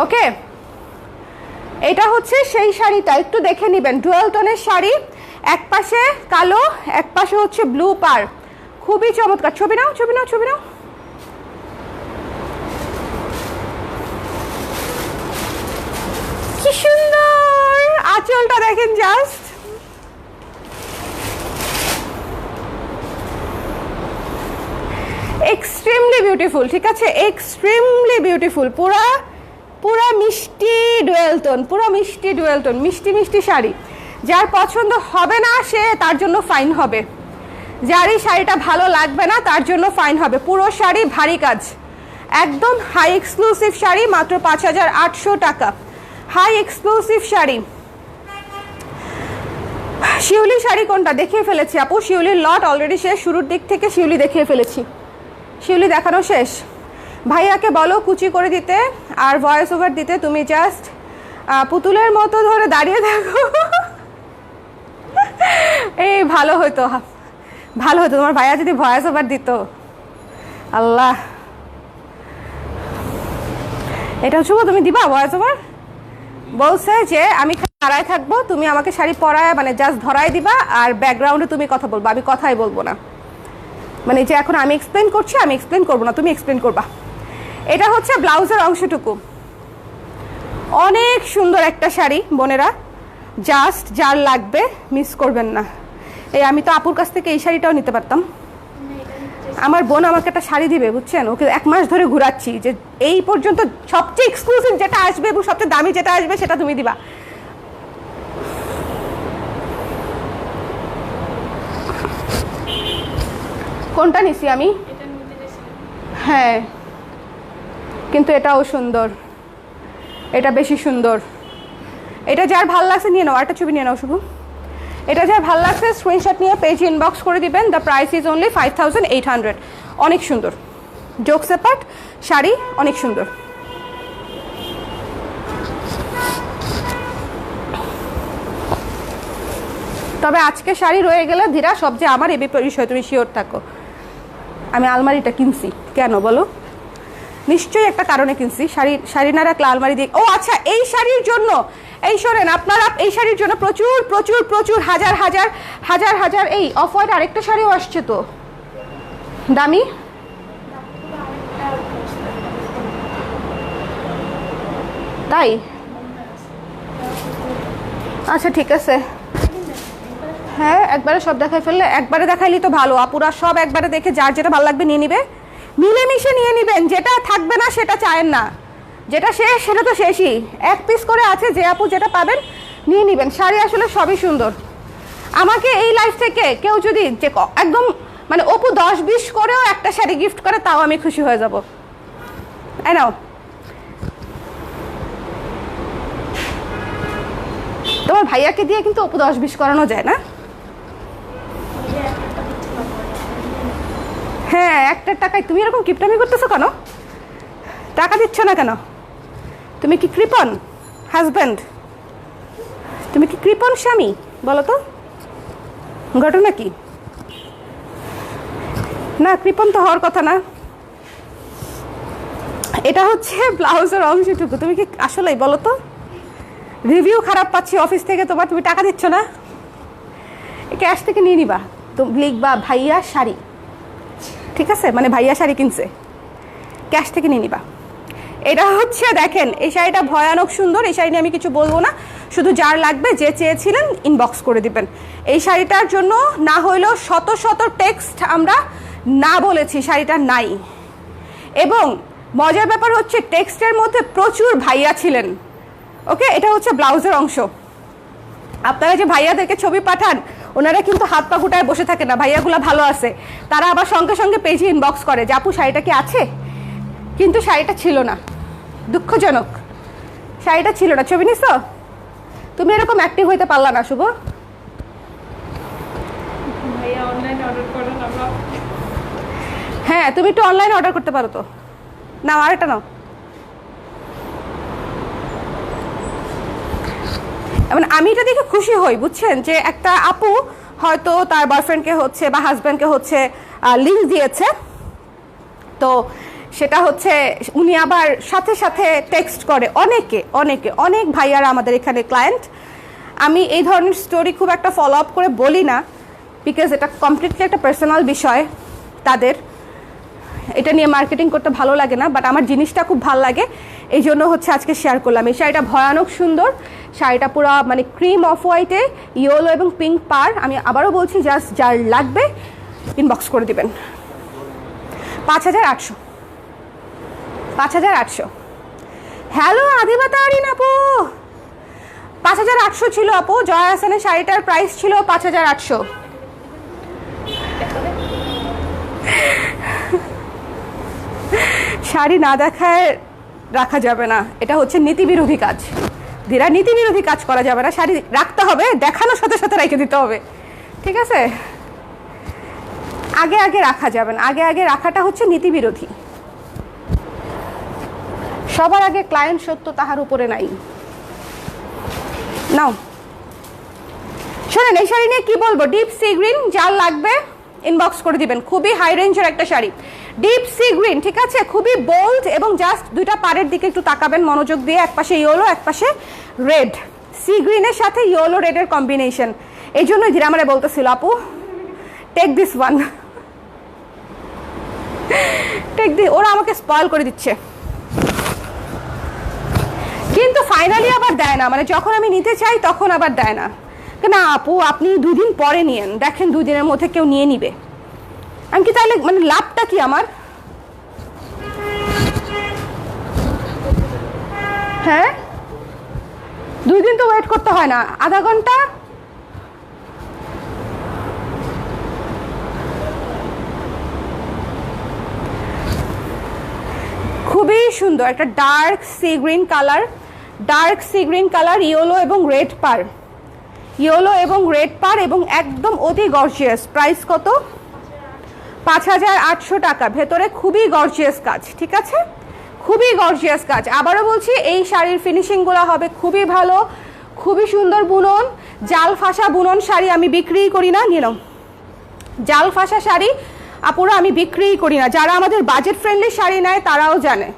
ওকে, এটা হচ্ছে সেই শাড়িটা, একটু দেখে নেবেন। ডুয়াল টোনের শাড়ি, এক পাশে কালো, এক পাশে হচ্ছে ব্লু পার, খুবই চমৎকার। ছবি নাও, ছবি নাও, ছবি নাও। কি সুন্দর আঁচলটা দেখেন, জাস্ট এক্সট্রিমলি বিউটিফুল, ঠিক আছে? এক্সট্রিমলি বিউটিফুল, পুরা মিষ্টি ডুয়েল টোন, পুরো মিষ্টি ডুয়েল টোন, মিষ্টি মিষ্টি শাড়ি। যার পছন্দ হবে না সে তার জন্য ফাইন হবে, যার এই শাড়িটা ভালো লাগবে না তার জন্য ফাইন হবে। পুরো শাড়ি ভারী কাজ, একদম হাই এক্সক্লুসিভ শাড়ি, মাত্র 5,800 টাকা। হাই এক্সক্লুসিভ শাড়ি, শিউলি শাড়ি কোনটা দেখিয়ে ফেলেছি আপু, শিউলির লট অলরেডি শেষ, শুরুর দিক থেকে শিউলি দেখিয়ে ফেলেছি, শিউলি দেখানো শেষ। ভাইয়াকে বলো কুচি করে দিতে আর ভয়েস ওভার দিতে, তুমি জাস্ট পুতুলের মতো ধরে দাঁড়িয়ে থাকো। এই ভালো হতো, ভালো হতো তোমার ভাইয়া যদি ভয়েস ওভার দিত। আল্লাহ, এটা শুভ তুমি দিবা ভয়েস ওভার? বলছে যে আমি দাঁড়ায় থাকবো, তুমি আমাকে শাড়ি পরায় মানে জাস্ট ধরাই দিবা আর ব্যাকগ্রাউন্ডে তুমি কথা বলবো, আমি কথাই বলবো না। মানে যে এখন আমি এক্সপ্লেন করছি, আমি এক্সপ্লেন করবো না, তুমি এক্সপ্লেন করবা। এটা হচ্ছে ব্লাউজের অংশটুকু, অনেক সুন্দর একটা শাড়ি বোনেরা, জাস্ট যার লাগবে মিস করবেন না। এই আমি তো আপুর কাছ থেকে এই শাড়িটাও নিতে পারতাম, আমার বোন আমাকে একটা শাড়ি দিবে বুঝছেন, ওকে 1 মাস ধরে ঘুরাচ্ছি যে এই পর্যন্ত সবচেয়ে এক্সক্লুসিভ যেটা আসবে এবং সবচেয়ে দামি যেটা আসবে সেটা তুমি দিবা। কোনটা নিছি আমি? হ্যাঁ, কিন্তু এটাও সুন্দর, এটা বেশি সুন্দর। এটা যার ভাল লাগছে নিয়ে নাও, আরেকটা ছবি নিয়ে নাও শুধু। এটা যার ভাল লাগছে স্ক্রিনশট নিয়ে পেজ ইনবক্স করে দিবেন। The price is only 5800। অনেক সুন্দর, জোকস অ্যাপার্ট শাড়ি, অনেক সুন্দর। তবে আজকে শাড়ি রয়ে গেলে ধীরা সবচেয়ে আমার এই বিষয়ে তুমি শিওর থাকো, আমি আলমারিটা কিনছি কেন বলো? নিশ্চয়ই একটা কারণে কিনছি। শাড়ি না রাখলে আলমারি দিয়ে, ও আচ্ছা এই শাড়ির জন্য, এই শোনেন আপনারা, এই শাড়ির জন্য প্রচুর প্রচুর প্রচুর হাজার হাজার হাজার হাজার, এই অফ হোয়াইট আরেকটা শাড়িও আসছে তো দামি, তাই? আচ্ছা ঠিক আছে, হ্যাঁ একবারে সব দেখাই ফেললে, একবারে দেখাইলি তো ভালো, আপুরা সব একবারে দেখে যার যেটা ভালো লাগবে নিয়ে নিবে, মিলেমিশে নিয়ে নিবেন, যেটা থাকবে না সেটা চায়েন না, যেটা শেষ সেটা তো শেষই, 1 পিস করে আছে, যে আপু যেটা পাবেন নিয়ে নিবেন। শাড়ি আসলে সবই সুন্দর। আমাকে এই লাইফ থেকে কেউ যদি যে একদম মানে অপু 10-20 করেও একটা শাড়ি গিফট করে তাও আমি খুশি হয়ে যাব। এই নাও, তোমার ভাইয়াকে দিয়ে কিন্তু অপু 10-20 করানো যায় না? হ্যাঁ, একটার টাকায় তুমি এরকম কিপটামি করতেছো কেন? টাকা দিচ্ছ না কেন? তুমি কি কৃপণ হাজব্যান্ড? তুমি কি কৃপণ স্বামী বলো তো? ঘটনা কি? না, কৃপণ তো হওয়ার কথা না। এটা হচ্ছে ব্লাউজের অংশটুকু, তুমি কি আসলেই বলো তো? রিভিউ খারাপ পাচ্ছি অফিস থেকে তোমার, তুমি টাকা দিচ্ছ না, ক্যাশ থেকে নিয়ে নিবা, তুমি লিখবা ভাইয়া শাড়ি, ঠিক আছে? মানে ভাইয়া শাড়ি কিনছে, ক্যাশ থেকে নিয়ে নিবা। এটা হচ্ছে দেখেন, এই শাড়িটা ভয়ানক সুন্দর, এই শাড়ি নিয়ে আমি কিছু বলবো না, শুধু যার লাগবে যে চেয়েছিলেন ইনবক্স করে দিবেন। এই শাড়িটার জন্য না হইলেও শত শত টেক্সট আমরা না বলেছি, শাড়িটা নাই। এবং মজার ব্যাপার হচ্ছে টেক্সটের মধ্যে প্রচুর ভাইয়া ছিলেন। ওকে, এটা হচ্ছে ব্লাউজের অংশ। আপনারা যে ভাইয়াদেরকে ছবি পাঠান, ওনারা কিন্তু হাত পা গুটায় বসে থাকে না, ভাইয়াগুলো ভালো আছে, তারা আবার সঙ্গে সঙ্গে পেজে ইনবক্স করে যে আপু শাড়িটা কি আছে, কিন্তু শাড়িটা ছিল না, দুঃখজনক, শাড়িটা ছিল না। ছবি নিছো? তুমি এরকম অ্যাক্টিভ হইতে পারলা না শুভ? হ্যাঁ, তুমি একটু অনলাইনে অর্ডার করতে পারো তো। নাও আরেকটা নাও। মানে আমি এটা দেখে খুশি হই বুঝছেন, যে একটা আপু হয়তো তার বয়ফ্রেন্ডকে হচ্ছে বা হাজব্যান্ডকে হচ্ছে লিঙ্ক দিয়েছে, তো সেটা হচ্ছে উনি আবার সাথে সাথে টেক্সট করে, অনেক ভাইয়ারা আমাদের এখানে ক্লায়েন্ট। আমি এই ধরনের স্টোরি খুব একটা ফলো আপ করে বলি না, বিকজ এটা কমপ্লিটলি একটা পার্সোনাল বিষয় তাদের, এটা নিয়ে মার্কেটিং করতে ভালো লাগে না, বাট আমার জিনিসটা খুব ভালো লাগে, এই জন্য হচ্ছে আজকে শেয়ার করলাম। এই শাড়িটা ভয়ানক সুন্দর, শাড়িটা পুরো মানে ক্রিম অফ হোয়াইটে ইয়েলো এবং পিঙ্ক পার। আমি আবারও বলছি, জাস্ট যার লাগবে ইনবক্স করে দিবেন। 5800, 5800। হ্যালো আদিবা তারিন আপু, 5800 ছিল আপু, জয়া হাসানের শাড়িটার প্রাইস ছিল 5800। শাড়ি না দেখায় রাখা যাবে না, এটা হচ্ছে নীতি বিরোধী কাজ। ধীরা নীতি বিরোধী কাজ করা যাবে না, শাড়ি রাখতে হবে, দেখানোর সাথে সাথে রেখে দিতে হবে, ঠিক আছে? আগে আগে রাখা যাবে না, আগে আগে রাখাটা হচ্ছে নীতি বিরোধী। সবার আগে ক্লায়েন্ট সত্য তাহার উপরে নাই। নাও শোনেন, এই শাড়ি নিয়ে কি বলবো, ডিপ সি গ্রিন, যার লাগবে ইনবক্স করে দিবেন। খুবই হাই রেঞ্জের একটা শাড়ি, ডিপ সি গ্রিন, ঠিক আছে? খুবই বোল্ড এবং জাস্ট দুইটা পাড়ের দিকে একটু তাকাবেন মনোযোগ দিয়ে, এক পাশে ইয়েলো এক পাশে রেড, সি গ্রিনের সাথে ইয়েলো রেডের কম্বিনেশন। এই জন্যই ধীরে আমারে বলতেছিল আপু take this one, take the, ওরা আমাকে স্পয়েল করে দিচ্ছে। কিন্তু ফাইনালি আবার দেয় না, মানে যখন আমি নিতে চাই তখন আবার দেয় না। না আপু আপনি 2 দিন পরে নিয়েন, দেখেন 2 দিনের মধ্যে কেউ নিয়ে নিবে। আমি কি তাহলে মানে লাভটা কি আমার? হ্যাঁ 2 দিন তো ওয়েট করতে হয় না, আধা ঘন্টা। খুবই সুন্দর একটা dark sea green colour, dark sea green colour, yellow এবং রেড পার, ইয়েলো এবং রেড পার এবং একদম অতি গর্জিয়াস। প্রাইস কত? 5800 টাকা। ভেতরে খুবই গর্জিয়াস কাজ, ঠিক আছে? খুবই গর্জিয়াস কাজ। আবারও বলছি এই শাড়ির ফিনিশিংগুলো হবে খুবই ভালো, খুবই সুন্দর বুনন, জাল ফাঁসা বুনন শাড়ি আমি বিক্রি করি না, নিলাম জাল ফাঁসা শাড়ি আপুরা আমি বিক্রি করি না। যারা আমাদের বাজেট ফ্রেন্ডলি শাড়ি নেয় তারাও জানে,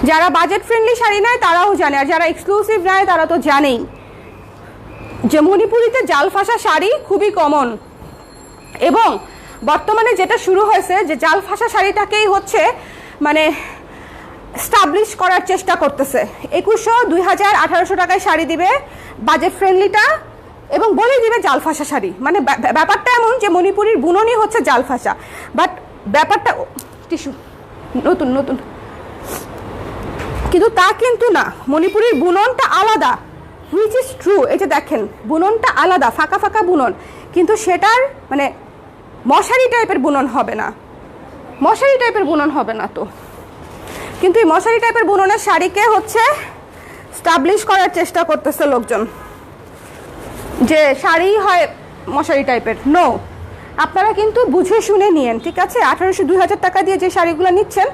যারা বাজেট ফ্রেন্ডলি শাড়ি নেয় তারাও জানে, আর যারা এক্সক্লুসিভ নেয় তারা তো জানেই যে মণিপুরিতে জাল ফাঁসা শাড়ি খুবই কমন। এবং বর্তমানে যেটা শুরু হয়েছে যে জাল ফাঁসা শাড়িটাকেই হচ্ছে মানে স্টাবলিশ করার চেষ্টা করতেছে। 2100, 2000, 1800 টাকায় শাড়ি দিবে বাজেট ফ্রেন্ডলিটা, এবং বলে দিবে জাল ফাঁসা শাড়ি। মানে ব্যাপারটা এমন যে মণিপুরির বুননই হচ্ছে জাল ফাঁসা, বাট ব্যাপারটা টিস্যু নতুন নতুন, কিন্তু তা কিন্তু না, মণিপুরির বুননটা আলাদা, হুইচ ইজ ট্রু। এই যে দেখেন বুননটা আলাদা, ফাঁকা ফাঁকা বুনন, কিন্তু সেটার মানে মশারি টাইপের বুনন হবে না, মশারি টাইপের বুনন হবে না তো। কিন্তু এই মশারি টাইপের বুননের শাড়িকে হচ্ছে স্টাবলিশ করার চেষ্টা করতেছে লোকজন, যে শাড়ি হয় মশারি টাইপের। নো, আপনারা কিন্তু বুঝে শুনে নিয়েন, ঠিক আছে? 1800, 2000 টাকা দিয়ে যে শাড়িগুলো নিচ্ছেন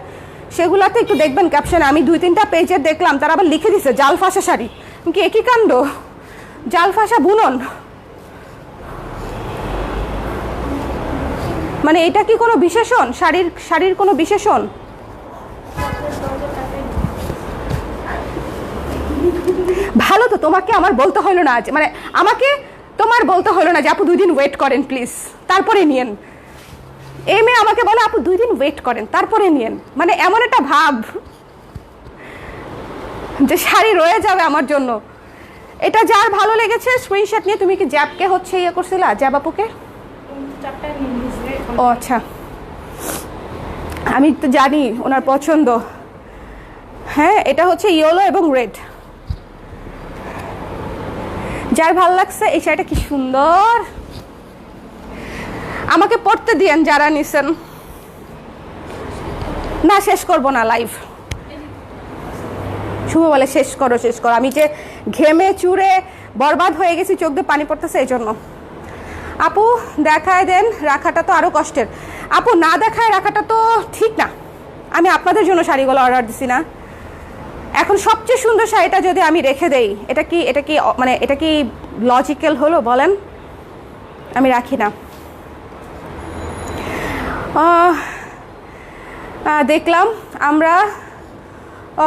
সেগুলাতে একটু দেখবেন ক্যাপশনে, আমি 2-3টা পেজের দেখলাম তারা আবার লিখে দিছে জাল ফাঁসা শাড়ি। কি একই কাণ্ড, জাল ফাঁসা বুনন, মানে এটা কি কোনো বিশেষণ? শাড়ির কোনো বিশেষণ? ভালো তো, তোমাকে আমার বলতে হলো না, মানে আমাকে তোমার বলতে হলো না যে আপু 2 দিন ওয়েট করেন প্লিজ তারপরে নিয়েন। এই মেয়ে আমাকে বলে আপু 2 দিন ওয়েট করেন তারপরে নিয়েন, মানে এমন একটা ভাব যে শাড়ি রয়ে যাবে আমার জন্য। এটা যার ভালো লেগেছে স্ক্রিনশট নিয়ে, তুমি কি জ্যাবকে হচ্ছে ইয়ে করছিলা, জ্যাব আপুকে? ও আচ্ছা, আমি তো জানি ওনার পছন্দ। হ্যাঁ এটা হচ্ছে ইয়েলো এবং রেড, যার ভালো লাগছে। এই শাড়িটা কি সুন্দর, আমাকে পড়তে দিয়েন যারা নিছেন। না শেষ করব না লাইভ, শুভ বলে শেষ করো শেষ করো। আমি যে ঘেমে চুরে বরবাদ হয়ে গেছি, চোখ দিয়ে পানি পড়তেছে এই জন্য। আপু দেখায় দেন, রাখাটা তো আরো কষ্টের। আপু না দেখায় রাখাটা তো ঠিক না, আমি আপনাদের জন্য শাড়িগুলো অর্ডার দিছি না। এখন সবচেয়ে সুন্দর শাড়িটা যদি আমি রেখে দেই, এটা কি মানে এটা কি লজিক্যাল হলো বলেন? আমি রাখি না। দেখলাম আমরা,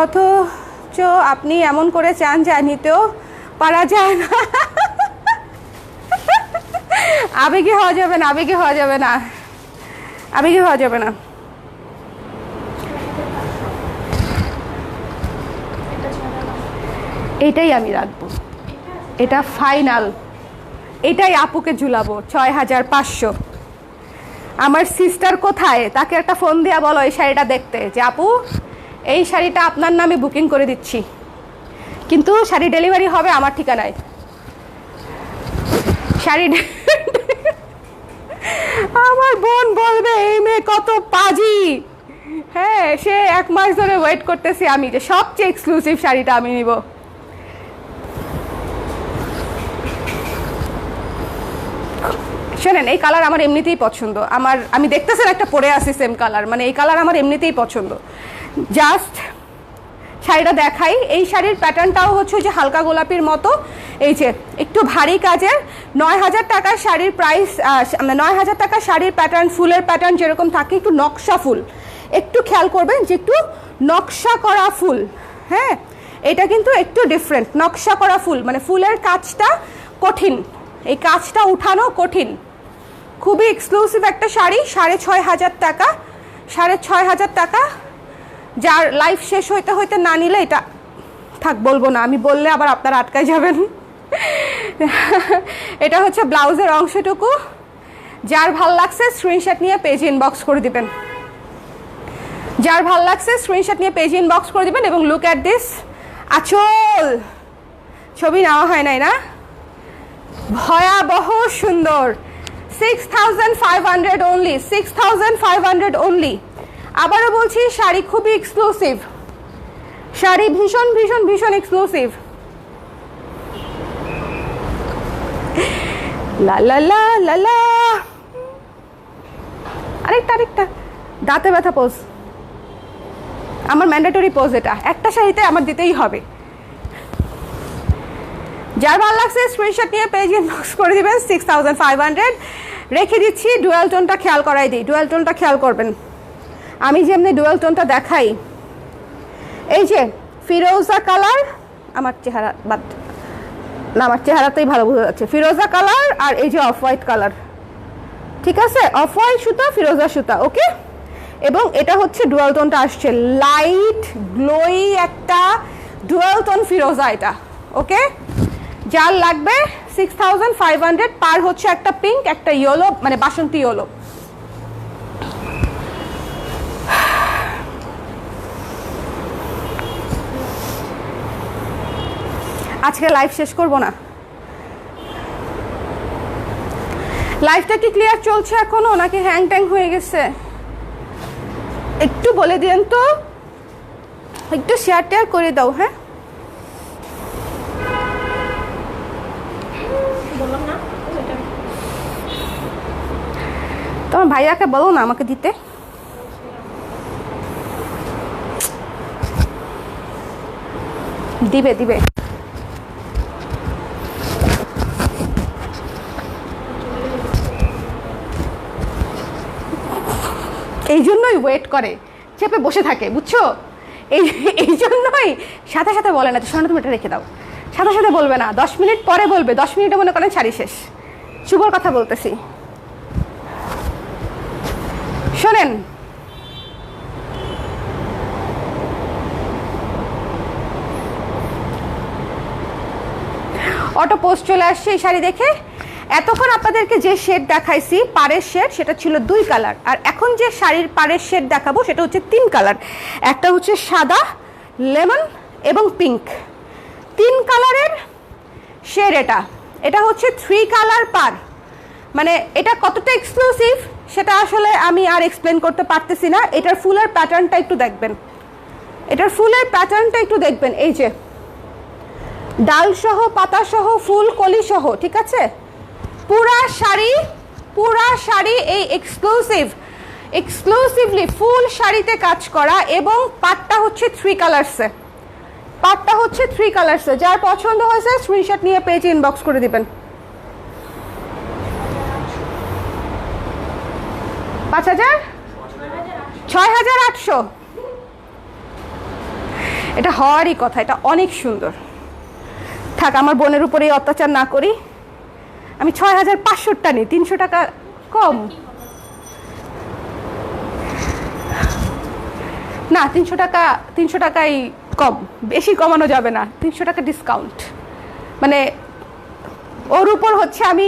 অথচ আপনি এমন করে চান যা নিতেও পারা যায় না। আবেগে হওয়া যাবে না, আবেগে হওয়া যাবে না, আবেগে হওয়া যাবে না। এটাই আমি রাখবো, এটা ফাইনাল, এটাই আপুকে ঝুলাবো 6500। আমার সিস্টার কোথায়, তাকে একটা ফোন দিয়া বলো এই শাড়িটা দেখতে, যে আপু এই শাড়িটা আপনার নামে বুকিং করে দিচ্ছি, কিন্তু শাড়ি ডেলিভারি হবে আমার ঠিকানায়। শাড়ি আমার বোন বলবে এই মেয়ে কত পাজি, হ্যাঁ, সে 1 মাস ধরে ওয়েট করতেছি আমি যে সবচেয়ে এক্সক্লুসিভ শাড়িটা আমি নিব। শোনেন, এই কালার আমার এমনিতেই পছন্দ। আমি দেখতেছেন একটা পরে আসি সেম কালার, মানে এই কালার আমার এমনিতেই পছন্দ। জাস্ট শাড়িটা দেখাই। এই শাড়ির প্যাটার্নটাও হচ্ছে যে হালকা গোলাপির মতো, এই যে একটু ভারী কাজের। 9,000 টাকার শাড়ির প্রাইস, 9,000 টাকার শাড়ির প্যাটার্ন, ফুলের প্যাটার্ন যেরকম থাকে, একটু নকশা ফুল, একটু খেয়াল করবেন যে একটু নকশা করা ফুল। হ্যাঁ, এটা কিন্তু একটু ডিফারেন্ট, নকশা করা ফুল, মানে ফুলের কাজটা কঠিন, এই কাজটা উঠানো কঠিন। খুবই এক্সক্লুসিভ একটা শাড়ি, 6,500 টাকা, 6,500 টাকা। যার লাইফ শেষ হইতে হইতে না নিলে, এটা থাক বলবো না, আমি বললে আবার আপনারা আটকায় যাবেন। এটা হচ্ছে ব্লাউজের অংশটুকু। যার ভাল লাগছে স্ক্রিনশট নিয়ে পেজ ইনবক্স করে দিবেন, যার ভাল লাগছে স্ক্রিনশট নিয়ে পেজ ইনবক্স করে দিবেন। এবং লুক অ্যাট দিস আঁচল, ছবি নেওয়া হয় নাই না, ভয়াবহ সুন্দর। 6,500 অনলি, 6,500 অনলি। আবারও বলছি, শাড়ি খুবই এক্সক্লুসিভ, শাড়ি ভীষণ ভীষণ ভীষণ এক্সক্লুসিভ। লা লা লা লা লা, আরেকটা দাঁতে ব্যথা পোজ, আমার ম্যান্ডেটরি পোজ, এটা একটা শাড়িতে আমার দিতেই হবে। যার ভালো লাগছে স্ক্রিনশট নিয়ে পেজ ইনবক্স করে দিবেন। 6,500 রেখে দিচ্ছি। ডুয়াল টোনটা খেয়াল করাই দিই, ডুয়াল টোনটা খেয়াল করবেন। আমি যেমনি ডুয়াল টোনটা দেখাই, এই যে ফিরোজা কালার, আমার চেহারা বাদ না, আমার চেহারাতেই ভালো বোঝা যাচ্ছে, ফিরোজা কালার আর এই যে অফ হোয়াইট কালার, ঠিক আছে, অফ হোয়াইট সুতা, ফিরোজা সুতা, ওকে। এবং এটা হচ্ছে ডুয়াল টোনটা আসছে, লাইট গ্লোই একটা ডুয়াল টোন ফিরোজা এটা, ওকে। যার লাগবে 6,500 পার হচ্ছে একটা পিঙ্ক, একটা ইয়েলো, মানে বাসন্তী ইয়েলো। আজকে লাইভ শেষ করব না, লাইভটা কি ক্লিয়ার চলছে এখনো নাকি হ্যাং ট্যাং হয়ে গেছে? একটু বলে দিন তো, একটু শেয়ার টেয়ার করে দাও। হ্যাঁ, তোমার ভাইয়াকে বলো না আমাকে দিতে। দিবে দিবে, এই জন্যই ওয়েট করে, চেপে বসে থাকে, বুঝছো? এই জন্যই সাথে সাথে বলে না যে শোনো তুমি এটা রেখে দাও, সাথে সাথে বলবে না, 10 মিনিট পরে বলবে। 10 মিনিটে মনে করেন শাড়ি শেষ। শুভর কথা বলতেছি, শোনেন। অটো পোস্ট চলে আসছে এই শাড়ি দেখে। এতক্ষণ আপনাদেরকে যে শেড দেখাইছি পাড়ের শেড, সেটা ছিল 2 কালার, আর এখন যে শাড়ির পাড়ের শেড দেখাবো সেটা হচ্ছে 3 কালার। একটা হচ্ছে সাদা, লেমন এবং পিঙ্ক, 3 কালারের শেড। এটা হচ্ছে 3 কালার পার। মানে এটা কতটা এক্সক্লুসিভ সেটা আসলে আমি আর এক্সপ্লেন করতে পারতেছি না। এটার ফুলের প্যাটার্নটা একটু দেখবেন, এটার ফুলের প্যাটার্নটা একটু দেখবেন। এই যে ডাল সহ, পাতা সহ, ফুল কলি সহ, ঠিক আছে। পুরা শাড়ি এই এক্সক্লুসিভলি ফুল শাড়িতে কাজ করা, এবং পাটটা হচ্ছে 3 কালারসে, পাটটা হচ্ছে 3 কালারসে। যার পছন্দ হয়েছে স্ক্রিনশট নিয়ে পেজে ইনবক্স করে দিবেন। 5,000, 6,800, এটা হওয়ারই কথা, এটা অনেক সুন্দর। থাক, আমার বোনের উপরে অত্যাচার না করি, আমি 6,500টা নিই, 300 টাকা কম না, 300 টাকাই কম, বেশি কমানো যাবে না। 300 টাকা ডিসকাউন্ট, মানে ওর উপর হচ্ছে আমি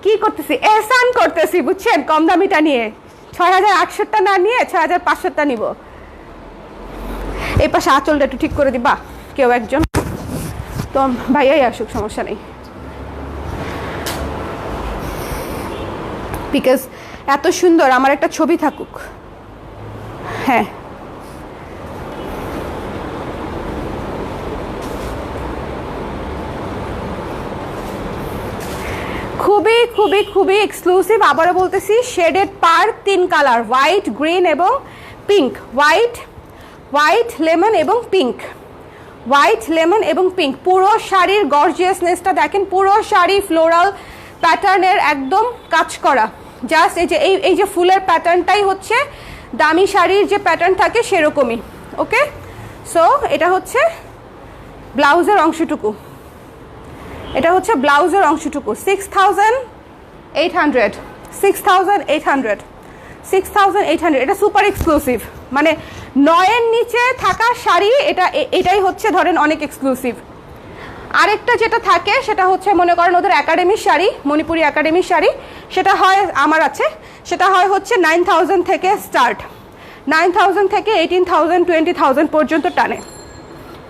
কি করতেছি, এহসান করতেছি, বুঝছেন? কম দামিটা নিয়ে 6,800টা না নিয়ে 6,500টা নিব। এই পাশে আঁচলটা একটু ঠিক করে দিবা কেউ একজন, তো ভাইয়াই আসুক, সমস্যা নেই। বিকজ এত সুন্দর, আমার একটা ছবি থাকুক। হ্যাঁ, খুবই খুবই খুবই এক্সক্লুসিভ, আবারও বলতেছি, শেডেড পার 3 কালার, হোয়াইট, গ্রিন এবং পিঙ্ক। হোয়াইট লেমন এবং পিঙ্ক, হোয়াইট লেমন এবং পিঙ্ক। পুরো শাড়ির গর্জিয়াসনেসটা দেখেন, পুরো শাড়ি ফ্লোরাল প্যাটার্নের একদম কাজ করা। জাস্ট এই যে ফুলের প্যাটার্নটাই হচ্ছে দামি শাড়ির যে প্যাটার্ন থাকে সেরকমই। ওকে, সো এটা হচ্ছে ব্লাউজের অংশটুকু, এটা হচ্ছে ব্লাউজের অংশটুকু। 6,800, 6,800, 6,800। এটা সুপার এক্সক্লুসিভ, মানে 9-এর নিচে থাকা শাড়ি এটাই হচ্ছে ধরেন অনেক এক্সক্লুসিভ। আরেকটা যেটা থাকে সেটা হচ্ছে মনে করেন ওদের একাডেমির শাড়ি, মণিপুরি একাডেমির শাড়ি, সেটা হয় আমার আছে, সেটা হয় হচ্ছে 9,000 থেকে স্টার্ট, 9,000 থেকে 18,000, 20,000 পর্যন্ত টানে।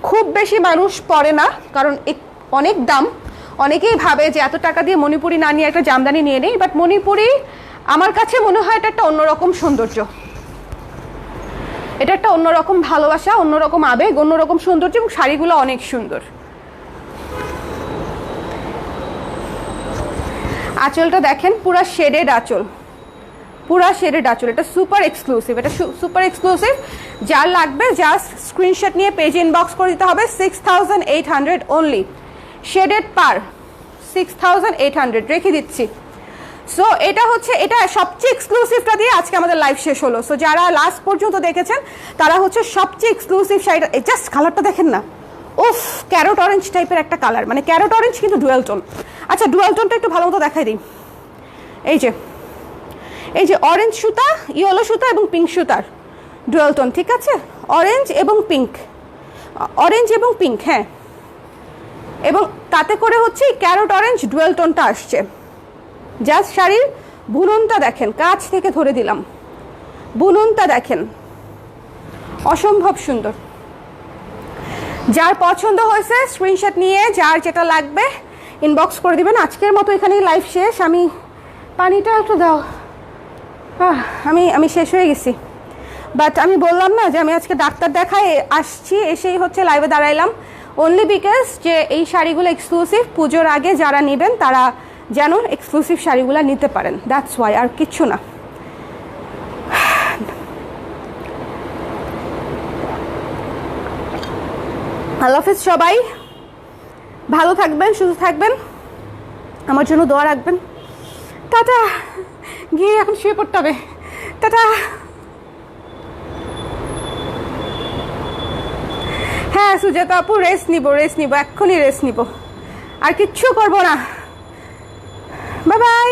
খুব বেশি মানুষ পরে না, কারণ অনেক দাম। অনেকেই ভাবে যে এত টাকা দিয়ে মণিপুরি না নিয়ে একটা জামদানি নিয়ে নেই, বাট মণিপুরি আমার কাছে মনে হয় এটা একটা অন্যরকম সৌন্দর্য, এটা একটা অন্যরকম ভালোবাসা, অন্যরকম আবেগ, অন্যরকম সৌন্দর্য, এবং শাড়িগুলো অনেক সুন্দর। আঁচলটা দেখেন, পুরা শেডেড আঁচল, পুরা শেডেড আঁচল। এটা সুপার এক্সক্লুসিভ, এটা সুপার এক্সক্লুসিভ। যার লাগবে জাস্ট স্ক্রিনশট নিয়ে পেজে ইনবক্স করে দিতে হবে। 6,800 অনলি, শেডেড পার 6,800 রেখে দিচ্ছি। সো এটা হচ্ছে, এটা সবচেয়ে এক্সক্লুসিভটা দিয়ে আজকে আমাদের লাইভ শেষ হলো। সো যারা লাস্ট পর্যন্ত দেখেছেন তারা হচ্ছে সবচেয়ে এক্সক্লুসিভ শাড়িটা। জাস্ট কালারটা দেখেন না, উফ, ক্যারট অরেঞ্জ টাইপের একটা কালার, মানে ক্যারট অরেঞ্জ কিন্তু ডুয়েল টোন। আচ্ছা, ডুয়েল টোনটা একটু ভালো মতো দেখাই দিই। এই যে অরেঞ্জ সুতা, ইয়েলো সুতা এবং পিঙ্ক সুতার ডুয়েল টোন, ঠিক আছে? অরেঞ্জ এবং পিঙ্ক, অরেঞ্জ এবং পিঙ্ক, হ্যাঁ, এবং তাতে করে হচ্ছে ক্যারট অরেঞ্জ ডুয়েল টোনটা আসছে। জাস্ট শাড়ির বুননটা দেখেন, কাছ থেকে ধরে দিলাম, বুননটা দেখেন, অসম্ভব সুন্দর। যার পছন্দ হয়েছে স্ক্রিনশট নিয়ে যার যেটা লাগবে ইনবক্স করে দিবেন। আজকের মতো এখানেই লাইভ শেষ। আমি পানিটা একটু দাও, আমি শেষ হয়ে গেছি। বাট আমি বললাম না যে আমি আজকে ডাক্তার দেখায় আসছি, এসেই হচ্ছে লাইভে দাঁড়াইলাম, অনলি বিকজ যে এই শাড়িগুলো এক্সক্লুসিভ। পুজোর আগে যারা নেবেন তারা যেন এক্সক্লুসিভ শাড়িগুলো নিতে পারেন, দ্যাটস ওয়াই, আর কিচ্ছু না। আল্লাহ হাফেজ সবাই, ভালো থাকবেন, সুস্থ থাকবেন, আমার জন্য দোয়া রাখবেন। টাটা, গিয়ে এখন শুয়ে পড়তে হবে, টাটা। হ্যাঁ সুজাতা আপু, রেস্ট নিব, এক্ষুনি রেস্ট নিব, আর কিচ্ছু করবো না। Bye bye.